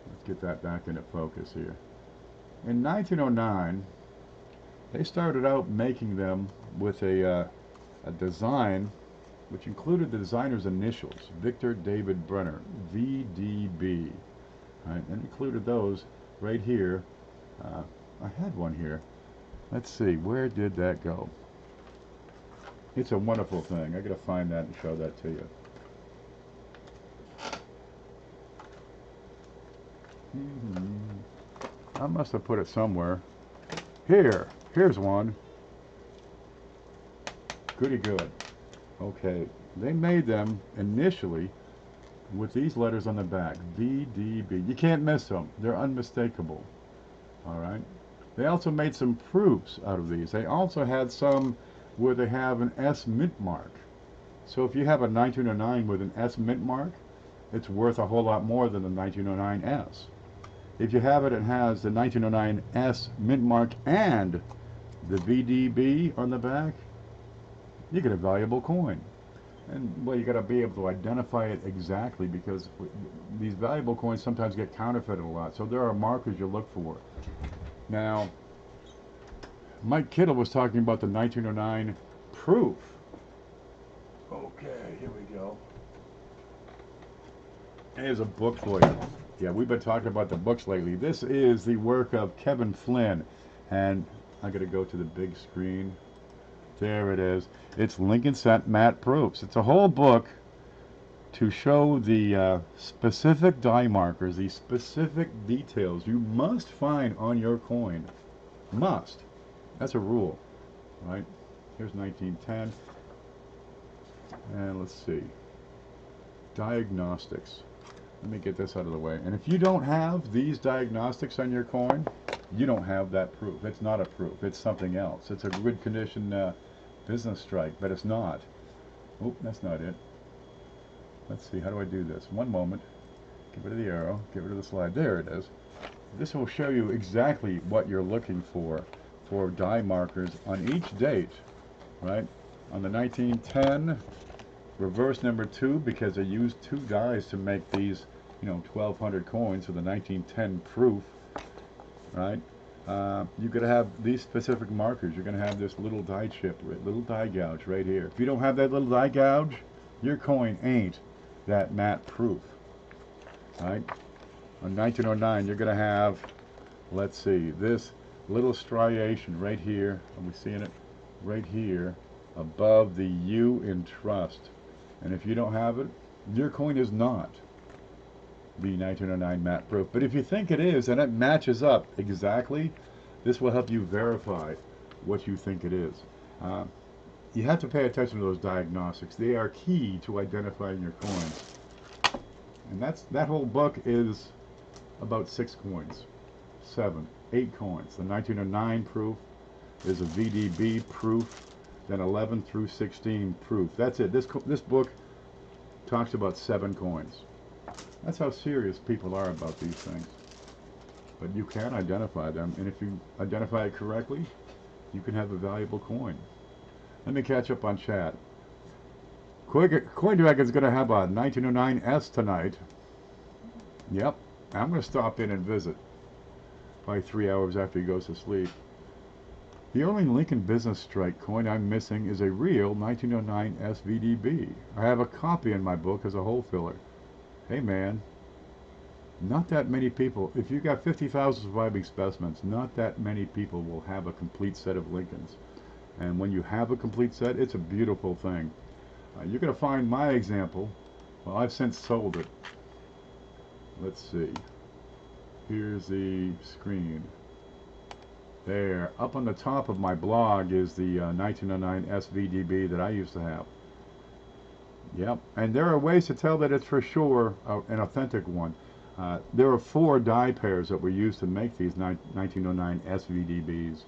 Let's get that back into focus here. In 1909, they started out making them with a design which included the designer's initials, Victor David Brenner, VDB. Right, and included those right here. I had one here. Let's see, where did that go? It's a wonderful thing. I gotta find that and show that to you. I must have put it somewhere. Here's one. Goody good. Okay, they made them initially with these letters on the back, VDB. You can't miss them. They're unmistakable. All right. They also made some proofs out of these. They also had some where they have an S mint mark. So if you have a 1909 with an S mint mark, it's worth a whole lot more than the 1909S. If you have it and has the 1909S mint mark and the VDB on the back, you get a valuable coin. And well, you got to be able to identify it exactly, because these valuable coins sometimes get counterfeited a lot. So there are markers you look for. Now, Mike Kittle was talking about the 1909 proof. Okay, here we go. Here's a book for you. Yeah, we've been talking about the books lately. This is the work of Kevin Flynn, and I got to go to the big screen. There it is. It's Lincoln Cent Matte Proofs. It's a whole book to show the specific die markers, the specific details you must find on your coin. Must. That's a rule, right? Here's 1910. And let's see. Diagnostics. Let me get this out of the way. And if you don't have these diagnostics on your coin, you don't have that proof. It's not a proof. It's something else. It's a good condition business strike, but it's not. Oop, that's not it. Let's see, how do I do this? One moment. Get rid of the arrow. Get rid of the slide. There it is. This will show you exactly what you're looking for die markers on each date, right? On the 1910, reverse number 2, because they used 2 dies to make these, 1,200 coins for the 1910 proof, right? You're going to have these specific markers. You're going to have this little die chip, little die gouge right here. If you don't have that little die gouge, your coin ain't that matte proof, right? On 1909, you're going to have, let's see, this little striation right here. Are we seeing it? Right here, above the U in trust. And if you don't have it, your coin is not the 1909 matte proof. But if you think it is and it matches up exactly, this will help you verify what you think it is. You have to pay attention to those diagnostics. They are key to identifying your coins. And that whole book is about 6 coins, 7, 8 coins. The 1909 proof is a VDB proof, then 11 through 16 proof. That's it. This book talks about 7 coins. That's how serious people are about these things. But you can identify them, and if you identify it correctly, you can have a valuable coin. Let me catch up on chat. CoinDragon's going to have a 1909S tonight. Yep, I'm going to stop in and visit by 3 hours after he goes to sleep. The only Lincoln Business Strike coin I'm missing is a real 1909 SVDB. I have a copy in my book as a hole filler. Hey man, not that many people, if you got 50,000 surviving specimens, not that many people will have a complete set of Lincolns. And when you have a complete set, it's a beautiful thing. You're going to find my example. Well, I've since sold it. Let's see. Here's the screen. There, up on the top of my blog is the 1909 SVDB that I used to have. Yep, and there are ways to tell that it's for sure an authentic one. There are 4 die pairs that were used to make these 1909 SVDBs,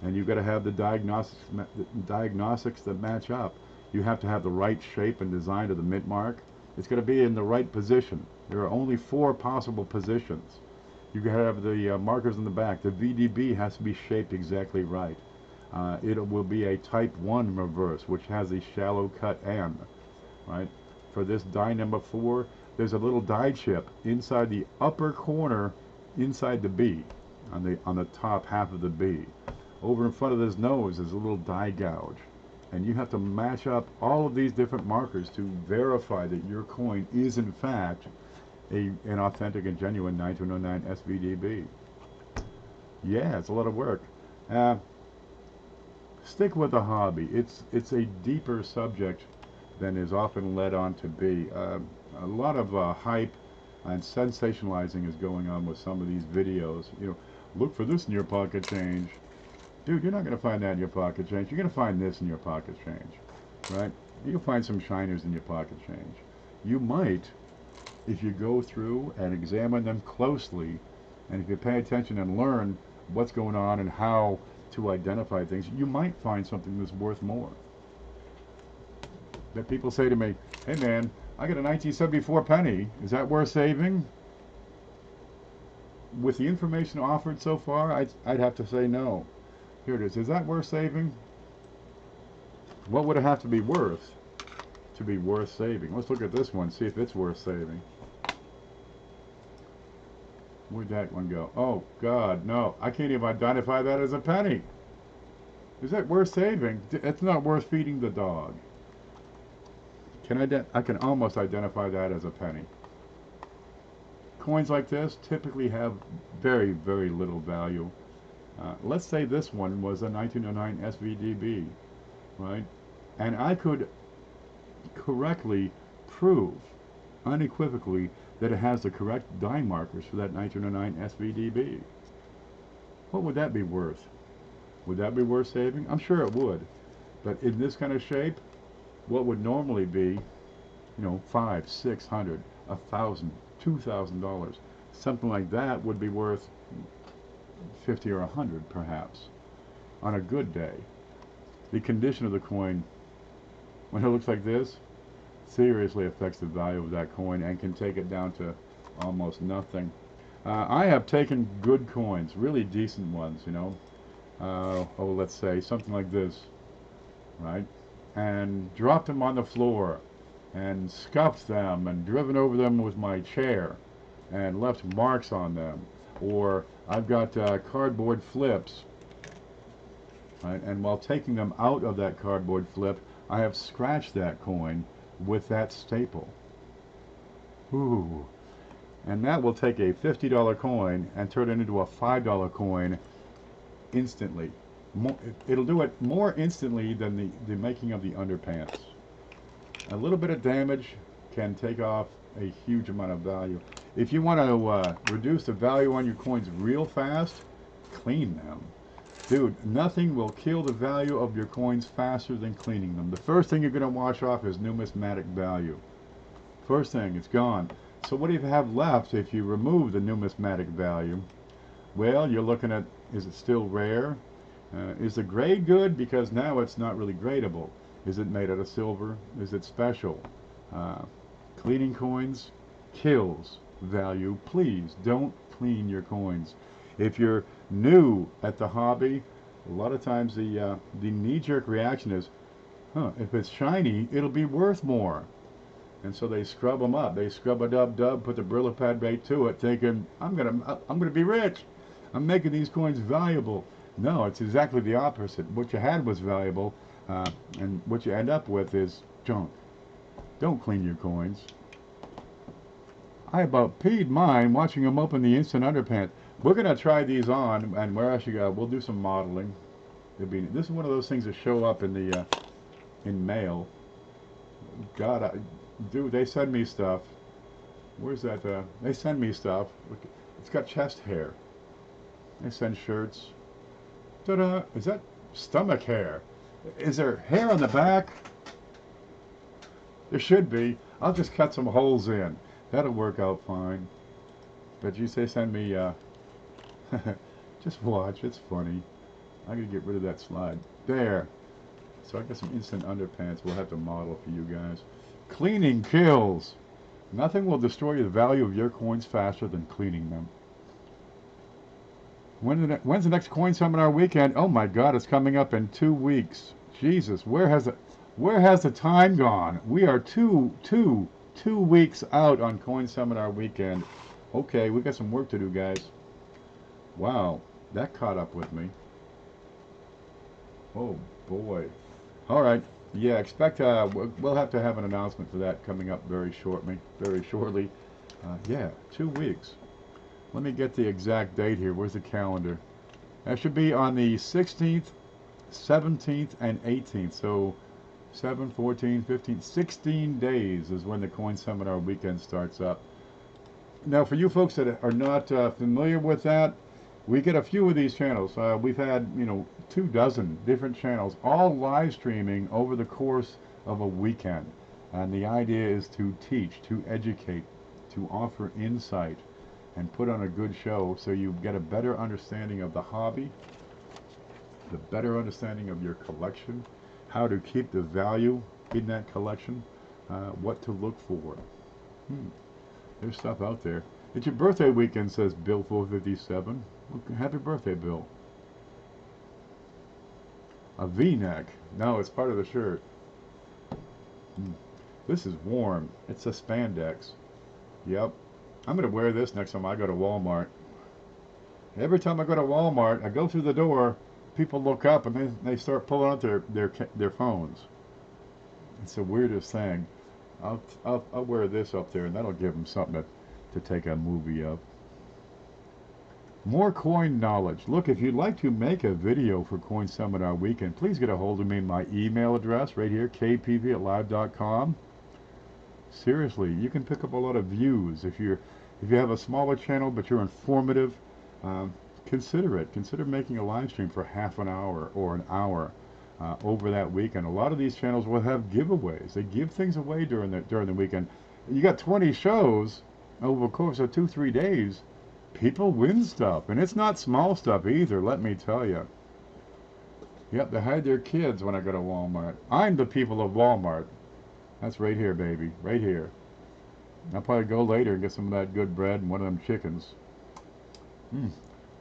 and you've got to have the diagnostics that match up. You have to have the right shape and design of the mint mark. It's going to be in the right position. There are only 4 possible positions. You can have the markers in the back. The VDB has to be shaped exactly right. It will be a type 1 reverse, which has a shallow cut end, right? For this die number 4, there's a little die chip inside the upper corner, inside the B, on the top half of the B. Over in front of this nose is a little die gouge. And you have to match up all of these different markers to verify that your coin is in fact an authentic and genuine 1909 SVDB. Yeah, it's a lot of work. stick with the hobby. It's a deeper subject than is often led on to be. A lot of hype and sensationalizing is going on with some of these videos. You know, look for this in your pocket change. Dude, you're not going to find that in your pocket change. You're going to find this in your pocket change, right? You'll find some shiners in your pocket change. You might, if you go through and examine them closely, and if you pay attention and learn what's going on and how to identify things, you might find something that's worth more. That people say to me, hey man, I got a 1974 penny. Is that worth saving? With the information offered so far, I'd have to say no. Here it is. Is that worth saving? What would it have to be worth saving? Let's look at this one, see if it's worth saving. Where'd that one go? Oh, God, no. I can't even identify that as a penny. Is that worth saving? It's not worth feeding the dog. I can almost identify that as a penny. Coins like this typically have very, very little value. Let's say this one was a 1909 SVDB, right? And I could correctly prove, unequivocally, that it has the correct die markers for that 1909 SVDB. What would that be worth? Would that be worth saving? I'm sure it would. But in this kind of shape, what would normally be, you know, $500, $600, $1,000, $2,000, something like that would be worth 50 or 100 perhaps on a good day. The condition of the coin, when it looks like this, seriously affects the value of that coin and can take it down to almost nothing. I have taken good coins, really decent ones, you know. Let's say something like this, right? And dropped them on the floor and scuffed them and driven over them with my chair and left marks on them. Or I've got cardboard flips, right? And while taking them out of that cardboard flip, I have scratched that coin with that staple. Ooh. And that will take a $50 coin and turn it into a $5 coin instantly. It'll do it more instantly than the making of the underpants. A little bit of damage can take off a huge amount of value. If you want to reduce the value on your coins real fast, clean them. Dude, nothing will kill the value of your coins faster than cleaning them. The first thing you're going to wash off is numismatic value. First thing, it's gone. So what do you have left if you remove the numismatic value? Well, you're looking at, is it still rare? Is the grade good? Because now it's not really gradable. Is it made out of silver? Is it special? Cleaning coins kills value. Please don't clean your coins. If you're new at the hobby, a lot of times the knee-jerk reaction is, if it's shiny, it'll be worth more. And so they scrub them up. They scrub a dub, put the Brillo pad right to it, thinking, I'm gonna be rich. I'm making these coins valuable. No, it's exactly the opposite. What you had was valuable, and what you end up with is junk. Don't clean your coins. I about peed mine watching them open the instant underpants. We're gonna try these on, and we're actually we'll do some modeling. This is one of those things that show up in the in mail. God, dude, they send me stuff. Where's that? They send me stuff. Look, it's got chest hair. They send shirts. Ta-da! Is that stomach hair? Is there hair on the back? There should be. I'll just cut some holes in. That'll work out fine. But you say send me, just watch. It's funny. I'm going to get rid of that slide. There. So I got some instant underpants we'll have to model for you guys. Cleaning kills. Nothing will destroy the value of your coins faster than cleaning them. When's the next coin seminar weekend? Oh my God, it's coming up in 2 weeks. Jesus, where has the time gone? We are two weeks out on coin seminar weekend. Okay, we got some work to do, guys. Wow, that caught up with me. Oh boy. All right. Yeah, expect we'll have to have an announcement for that coming up very shortly. Yeah, 2 weeks. Let me get the exact date here. Where's the calendar? That should be on the 16th, 17th and 18th. So 7, 14, 15, 16 days is when the Coin Seminar weekend starts up. Now, for you folks that are not familiar with that, we get a few of these channels. We've had, 24 different channels, all live streaming over the course of a weekend. And the idea is to teach, to educate, to offer insight, and put on a good show so you get a better understanding of the hobby, the better understanding of your collection, how to keep the value in that collection, what to look for. There's stuff out there. It's your birthday weekend, says Bill 457. Happy birthday, Bill. A V-neck. No, it's part of the shirt. This is warm. It's a spandex. Yep. I'm going to wear this next time I go to Walmart. Every time I go to Walmart, I go through the door, people look up and they start pulling out their phones. It's the weirdest thing. I'll wear this up there, and that'll give them something to take a movie of. More coin knowledge. Look, if you'd like to make a video for Coin Seminar Weekend, please get a hold of me. My email address right here, kpeavey@live.com. Seriously, you can pick up a lot of views if you have a smaller channel but you're informative. Consider it. Consider making a live stream for half an hour or an hour over that weekend. A lot of these channels will have giveaways. They give things away during the weekend. You got 20 shows over the course of 2-3 days. People win stuff, and it's not small stuff either, let me tell you. Yep, they hide their kids when I go to Walmart. I'm the people of Walmart. That's right here, baby, right here. I'll probably go later and get some of that good bread and one of them chickens.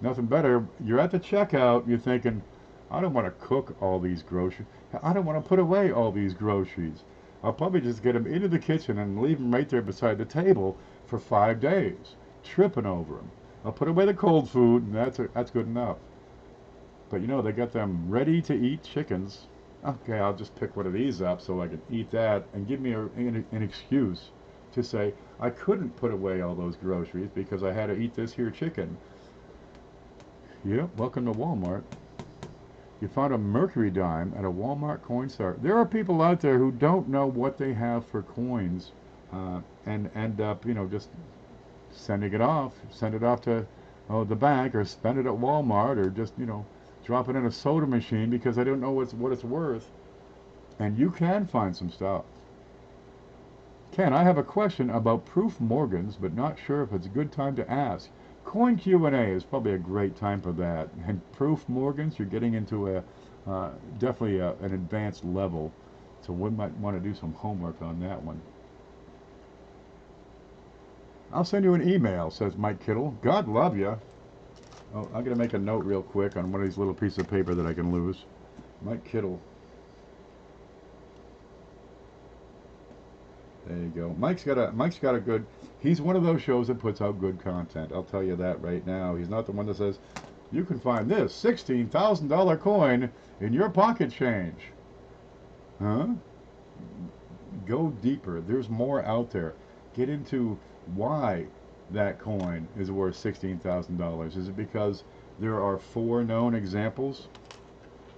Nothing better. You're at the checkout, you're thinking, I don't want to cook all these groceries. I don't want to put away all these groceries. I'll probably just get them into the kitchen and leave them right there beside the table for 5 days, tripping over them. I'll put away the cold food, and that's good enough. But they got them ready to eat chickens. Okay, I'll just pick one of these up so I can eat that, and give me an excuse to say I couldn't put away all those groceries because I had to eat this here chicken. Yep, welcome to Walmart. You found a mercury dime at a Walmart coin store. There are people out there who don't know what they have for coins and end up, just send it off to the bank, or spend it at Walmart, or just, drop it in a soda machine because I don't know what it's worth. And you can find some stuff. Ken, I have a question about proof Morgans, but not sure if it's a good time to ask. Coin Q&A is probably a great time for that. And proof Morgans, you're getting into definitely an advanced level. So one might want to do some homework on that one. I'll send you an email, says Mike Kittle. God love you. Oh, I'm going to make a note real quick on one of these little pieces of paper that I can lose. Mike Kittle. There you go. Mike's got a good. He's one of those shows that puts out good content. I'll tell you that right now. He's not the one that says, you can find this $16,000 coin in your pocket change. Huh? Go deeper. There's more out there. Get into why that coin is worth $16,000. Is it because there are 4 known examples?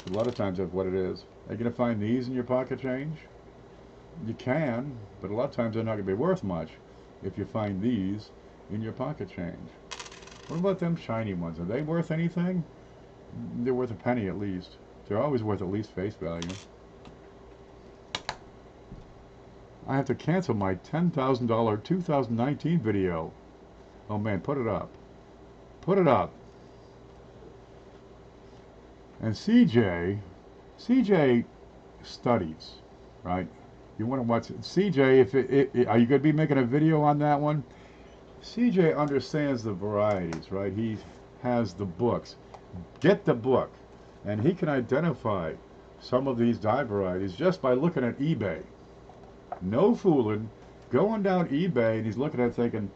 A lot of times that's what it is. Are you going to find these in your pocket change? You can, but a lot of times they're not going to be worth much if you find these in your pocket change. What about them shiny ones? Are they worth anything? They're worth a penny at least. They're always worth at least face value. I have to cancel my $10,000 2019 video. Oh man, put it up. Put it up. And CJ studies, right? You want to watch it. CJ, are you going to be making a video on that one? CJ understands the varieties, right? He has the books. Get the book. And he can identify some of these die varieties just by looking at eBay. No fooling. Going down eBay, and he's looking at it thinking,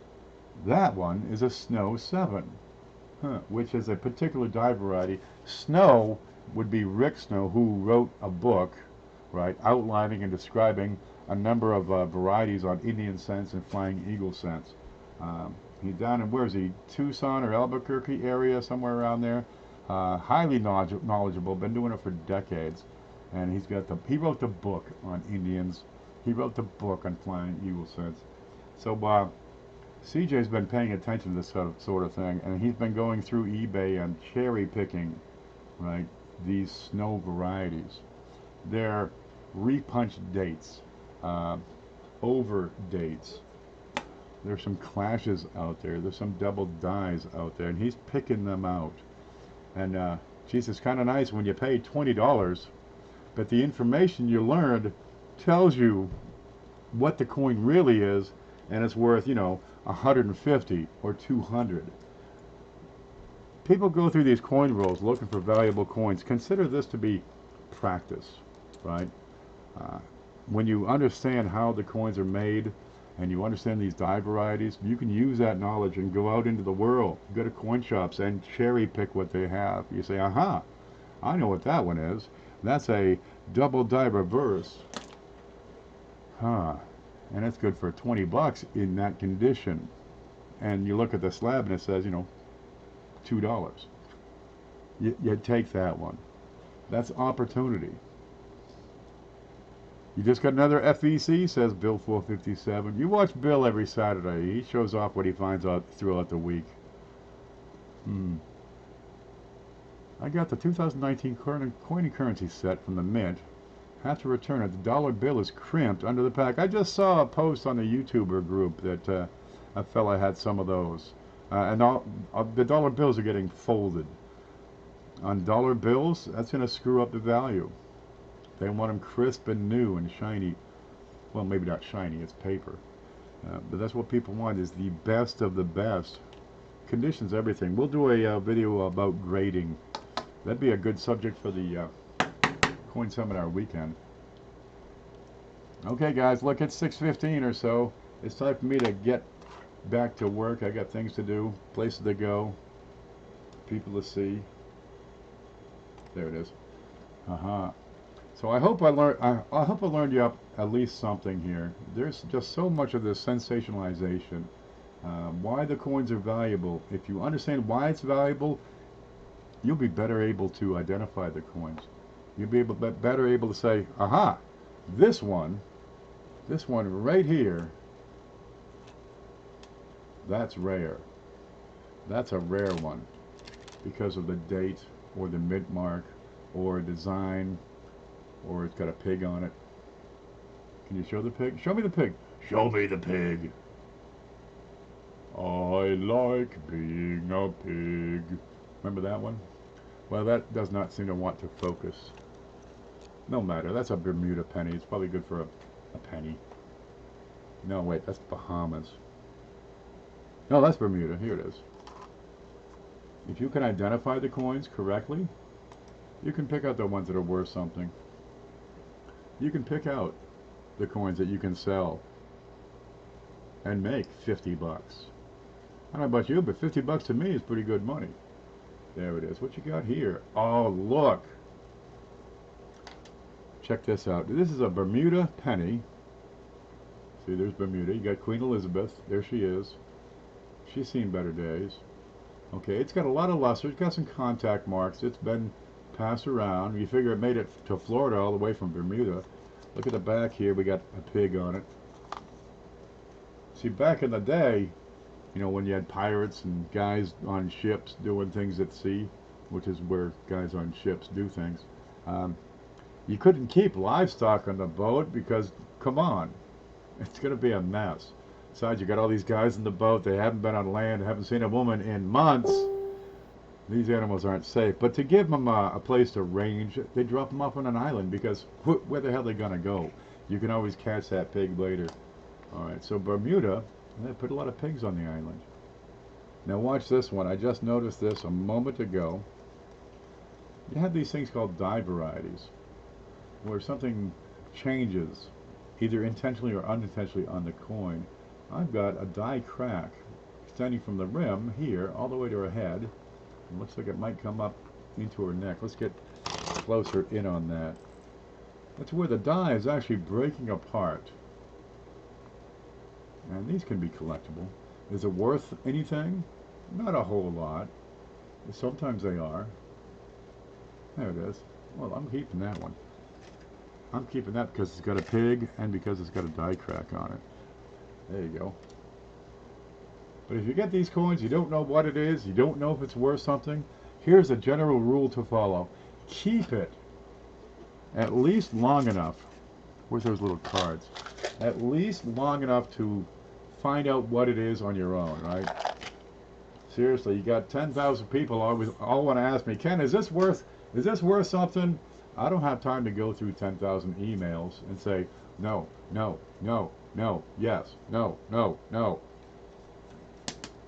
that one is a Snow 7, which is a particular die variety. Snow would be Rick Snow, who wrote a book, right, outlining and describing a number of varieties on Indian scents and Flying Eagle scents. He's down in, where is he, Tucson or Albuquerque area, somewhere around there. highly knowledgeable, been doing it for decades, and he wrote the book on Indians. He wrote the book on flying eagle sense. So CJ's been paying attention to this sort of thing, and he's been going through eBay and cherry picking, right, these snow varieties. They're repunched dates, over dates. There's some clashes out there. There's some double dyes out there, and he's picking them out. And geez, it's kind of nice when you pay $20, but the information you learned tells you what the coin really is, and it's worth, 150 or 200. People go through these coin rolls looking for valuable coins. Consider this to be practice, right? When you understand how the coins are made, and you understand these dye varieties, you can use that knowledge and go out into the world, go to coin shops and cherry pick what they have. You say, aha, I know what that one is. That's a double dye reverse. Huh. And it's good for 20 bucks in that condition. And you look at the slab and it says, $2. You take that one. That's opportunity. You just got another FEC, says Bill 457. You watch Bill every Saturday. He shows off what he finds out throughout the week. I got the 2019 coin and currency set from the Mint. Have to return it. The dollar bill is crimped under the pack. I just saw a post on the YouTuber group that a fella had some of those. And the dollar bills are getting folded. On dollar bills, that's going to screw up the value. They want them crisp and new and shiny. Well, maybe not shiny, it's paper. But that's what people want, is the best of the best. Conditions everything. We'll do a video about grading. That'd be a good subject for the Coin Seminar weekend. Okay, guys, look, it's 6:15 or so. It's time for me to get back to work. I got things to do, places to go, people to see. There it is. So I hope I learned you up at least something here. There's just so much of this sensationalization. Why the coins are valuable. If you understand why it's valuable, you'll be better able to identify the coins. You'll be better able to say, aha, this one right here, that's rare. That's a rare one because of the date or the mint mark or design, or it's got a pig on it. Can you show the pig? Show me the pig. Show me the pig. I like being a pig. Remember that one? Well, that does not seem to want to focus. No matter. That's a Bermuda penny. It's probably good for a penny. No, wait. That's Bahamas. No, that's Bermuda. Here it is. If you can identify the coins correctly, you can pick out the ones that are worth something. You can pick out the coins that you can sell and make 50 bucks. I don't know about you, but 50 bucks to me is pretty good money. There it is. What you got here? Oh, look. Check this out. This is a Bermuda penny. See, there's Bermuda. You got Queen Elizabeth. There she is. She's seen better days. Okay, it's got a lot of luster. It's got some contact marks. It's been passed around. You figure it made it to Florida all the way from Bermuda. Look at the back here. We got a pig on it. See, back in the day, when you had pirates and guys on ships doing things at sea, which is where guys on ships do things, you couldn't keep livestock on the boat because, come on, it's going to be a mess. Besides, you got all these guys in the boat. They haven't been on land, haven't seen a woman in months. These animals aren't safe. But to give them a place to range, they drop them off on an island because where the hell are they going to go? You can always catch that pig later. All right, so Bermuda, they put a lot of pigs on the island. Now watch this one. I just noticed this a moment ago. You have these things called dye varieties, where something changes, either intentionally or unintentionally, on the coin. I've got a dye crack extending from the rim here all the way to her head. It looks like it might come up into her neck. Let's get closer in on that. That's where the dye is actually breaking apart. And these can be collectible. Is it worth anything? Not a whole lot. Sometimes they are. There it is. Well, I'm keeping that one. I'm keeping that because it's got a pig and because it's got a die crack on it. There you go. But if you get these coins, you don't know what it is, you don't know if it's worth something, here's a general rule to follow. Keep it at least long enough. Where's those little cards? At least long enough to find out what it is on your own, right? Seriously, you got 10,000 people all want to ask me, Ken, is this worth something? I don't have time to go through 10,000 emails and say no, no, no, no, yes, no, no, no.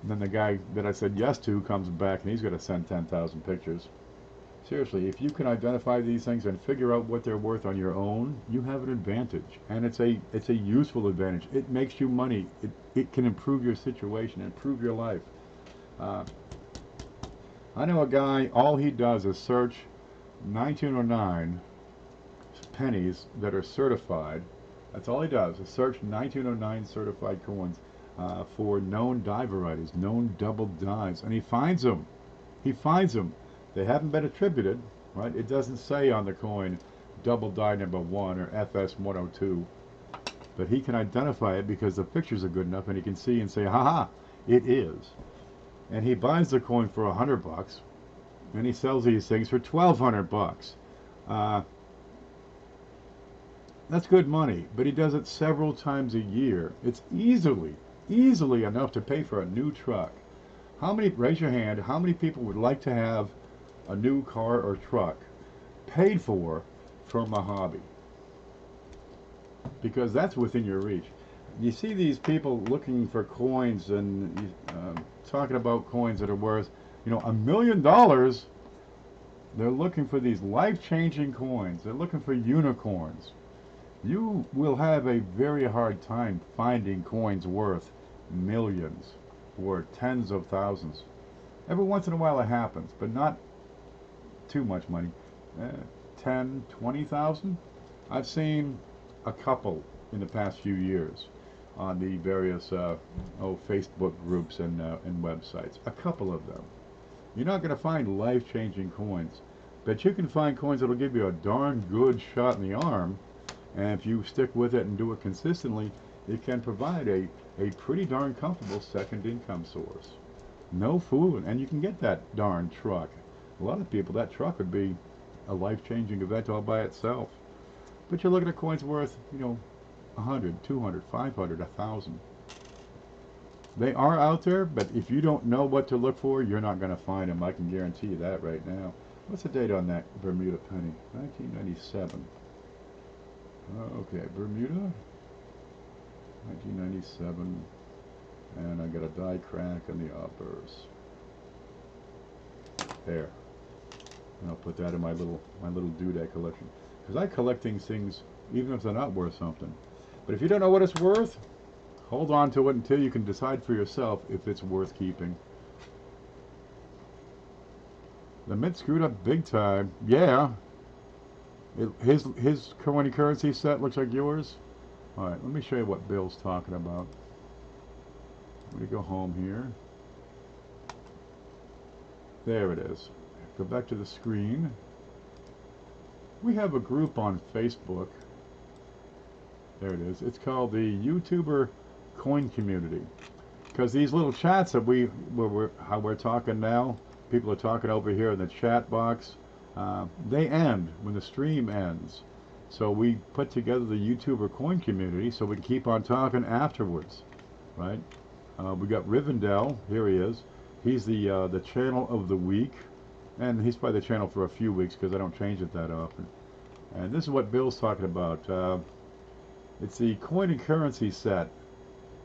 And then the guy that I said yes to comes back and he's going to send 10,000 pictures. Seriously, if you can identify these things and figure out what they're worth on your own, you have an advantage, and it's a useful advantage. It makes you money. It can improve your situation, improve your life. I know a guy, all he does is search 1909 pennies that are certified. That's all he does, is search 1909 certified coins for known die varieties, known double dies, and he finds them. He finds them. They haven't been attributed, right? It doesn't say on the coin double die number 1 or FS102, but he can identify it because the pictures are good enough and he can see and say, haha, it is. And he buys the coin for $100 and he sells these things for $1,200. That's good money, but he does it several times a year. It's easily enough to pay for a new truck. Raise your hand, how many people would like to have a new car or truck paid for from a hobby? Because that's within your reach. You see these people looking for coins and talking about coins that are worth, $1 million. They're looking for these life-changing coins. They're looking for unicorns. You will have a very hard time finding coins worth millions or tens of thousands. Every once in a while it happens, but not too much money. 10, 20,000. I've seen a couple in the past few years on the various Facebook groups and websites. A couple of them. You're not going to find life-changing coins, but you can find coins that will give you a darn good shot in the arm, and if you stick with it and do it consistently, it can provide a pretty darn comfortable second income source. No fooling, and you can get that darn truck. A lot of people, that truck would be a life-changing event all by itself. But you're looking at coins worth, 100, 200, 500, 1,000. They are out there, but if you don't know what to look for, you're not going to find them. I can guarantee you that right now. What's the date on that Bermuda penny? 1997. Okay, Bermuda, 1997, and I got a die crack in the uppers. There. And I'll put that in my little doodad collection, because I collect these things even if they're not worth something. But if you don't know what it's worth, hold on to it until you can decide for yourself if it's worth keeping. The Mint screwed up big time. Yeah. His coin currency set looks like yours. All right, let me show you what Bill's talking about. Let me go home here. There it is. Go back to the screen. We have a group on Facebook. There it is. It's called the YouTuber Coin Community. Because these little chats that how we're talking now, people are talking over here in the chat box, they end when the stream ends. So we put together the YouTuber Coin Community so we can keep on talking afterwards, right? We got Rivendell. Here he is. He's the channel of the week, and he's probably the channel for a few weeks because I don't change it that often. And this is what Bill's talking about. It's the coin and currency set.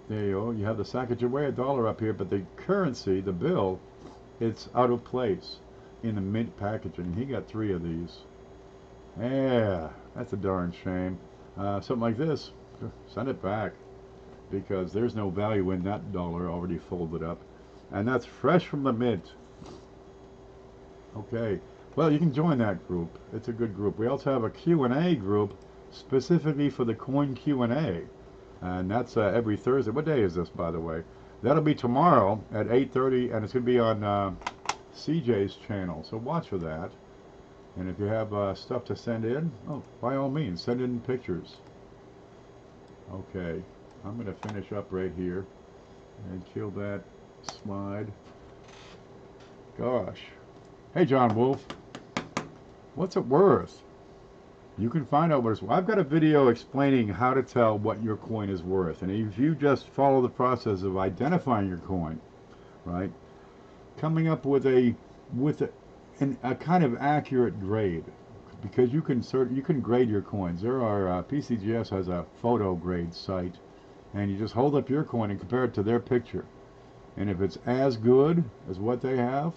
There you go. You have the Sacagawea dollar up here, but the currency, the bill, it's out of place in the mint packaging. He got 3 of these. Yeah, that's a darn shame. Something like this, send it back, because there's no value in that dollar already folded up. And that's fresh from the mint. Okay, well, you can join that group. It's a good group. We also have a Q&A group specifically for the coin Q&A. And that's every Thursday. What day is this, by the way? That'll be tomorrow at 8:30, and it's going to be on CJ's channel. So watch for that. And if you have stuff to send in, oh, by all means, send in pictures. Okay, I'm going to finish up right here and kill that slide. Gosh. Hey, John Wolf, what's it worth? You can find out what it's worth. I've got a video explaining how to tell what your coin is worth. And if you just follow the process of identifying your coin, right, coming up with a kind of accurate grade, because you can grade your coins. There are PCGS has a photo grade site, and you just hold up your coin and compare it to their picture. And if it's as good as what they have,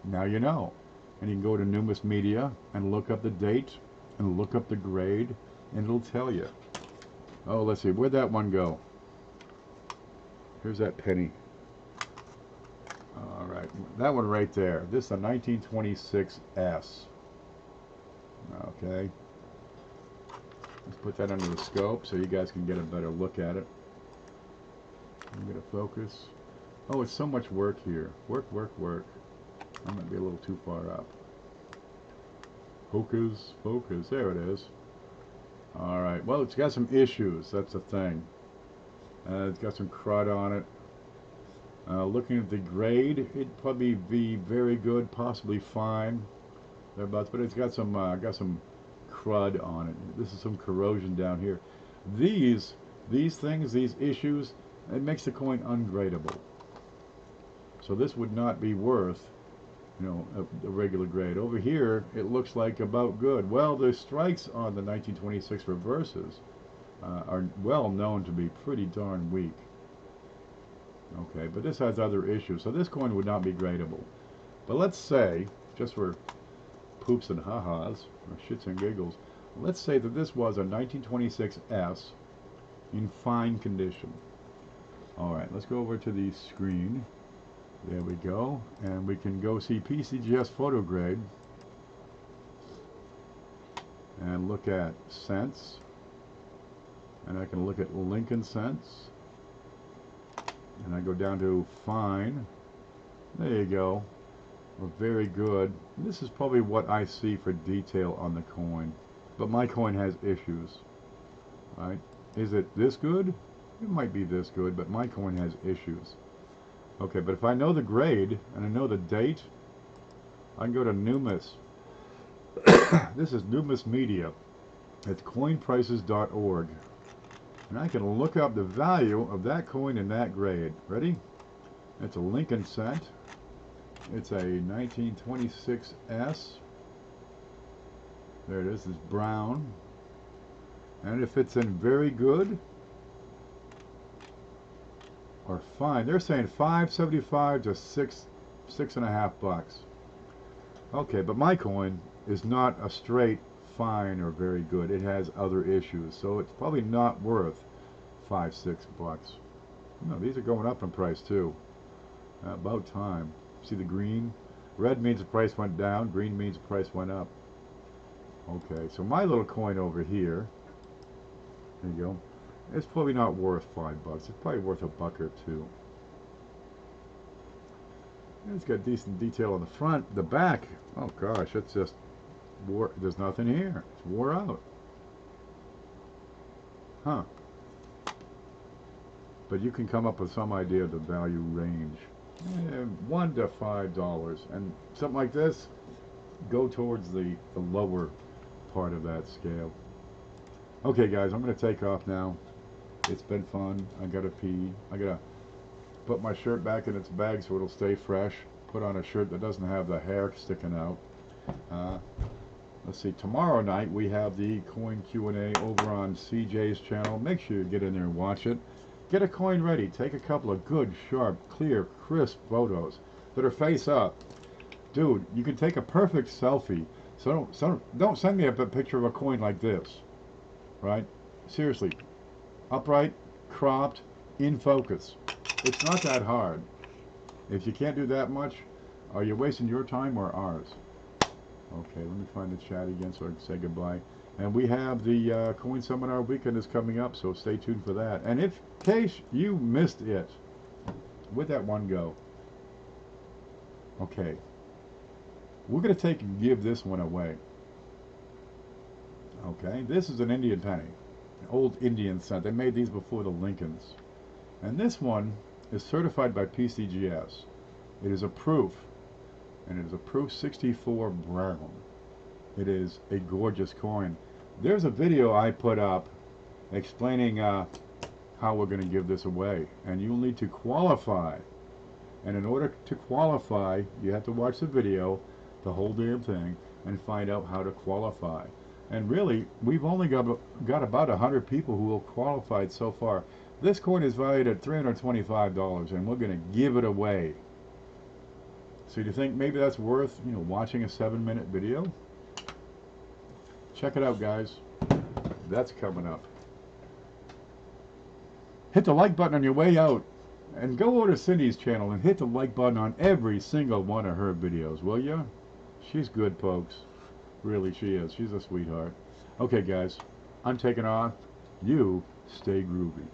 now you know. And you can go to Numis Media and look up the date and look up the grade, and it'll tell you. Oh, let's see, where'd that one go? Here's that penny. All right, that one right there. This is a 1926S. Okay. Let's put that under the scope so you guys can get a better look at it. I'm going to focus. Oh, it's so much work here. Work, work, work. I'm going to be a little too far up. Focus, focus. There it is. All right. Well, it's got some issues. That's the thing. It's got some crud on it. Looking at the grade, it'd probably be very good, possibly fine. Thereabouts, but it's got some crud on it. This is some corrosion down here. These things, these issues, it makes the coin ungradable. So this would not be worth, you know, a regular grade. Over here, it looks like about good. Well, the strikes on the 1926 reverses are well known to be pretty darn weak. Okay, but this has other issues, so this coin would not be gradable. But let's say, just for poops and ha-has, or shits and giggles, let's say that this was a 1926S in fine condition. Alright, let's go over to the screen. There we go, and we can go see PCGS photo grade and look at cents, and I can look at Lincoln cents, and I go down to fine. There you go. Well, very good. This is probably what I see for detail on the coin, but my coin has issues. Right? Is it this good? It might be this good, but my coin has issues. Okay, but if I know the grade and I know the date, I can go to Numis. This is Numis Media. It's coinprices.org. And I can look up the value of that coin in that grade. Ready? It's a Lincoln cent. It's a 1926S. There it is. It's brown. And if it's in very good or fine, they're saying $5.75 to $6.50 bucks. Okay, but my coin is not a straight fine or very good. It has other issues, so it's probably not worth $5-6 bucks. No, these are going up in price too. About time. See the green? Red means the price went down. Green means the price went up. Okay, so my little coin over here, there you go, it's probably not worth $5. It's probably worth $1 or $2. It's got decent detail on the front. The back, oh gosh, it's just wore. There's nothing here. It's wore out. Huh. But you can come up with some idea of the value range. $1 to $5, and something like this, go towards the lower part of that scale. Okay, guys, I'm going to take off now. It's been fun. I gotta pee. I gotta put my shirt back in its bag so it'll stay fresh. Put on a shirt that doesn't have the hair sticking out. Let's see, tomorrow night we have the coin Q&A over on CJ's channel. Make sure you get in there and watch it. Get a coin ready. Take a couple of good, sharp, clear, crisp photos that are face up. Dude, you can take a perfect selfie. So don't send me a picture of a coin like this. Right? Seriously. Upright, cropped, in focus. It's not that hard. If you can't do that much, are you wasting your time or ours? Okay, let me find the chat again so I can say goodbye. And we have the Coin Seminar weekend is coming up, so stay tuned for that. And in case you missed it, where'd that one go? Okay. We're going to take and give this one away. Okay, this is an Indian penny, an old Indian cent. They made these before the Lincolns. And this one is certified by PCGS. It is a proof, and it is a proof 64 brown. It is a gorgeous coin. There's a video I put up explaining how we're going to give this away, and you'll need to qualify. And in order to qualify, you have to watch the video, the whole damn thing, and find out how to qualify. And really, we've only got about 100 people who have qualified so far. This coin is valued at $325, and we're going to give it away. So do you think maybe that's worth, watching a 7-minute video? Check it out, guys. That's coming up. Hit the like button on your way out, and go over to Cindy's channel and hit the like button on every single one of her videos, will ya? She's good, folks. Really, she is. She's a sweetheart. Okay, guys, I'm taking off. You stay groovy.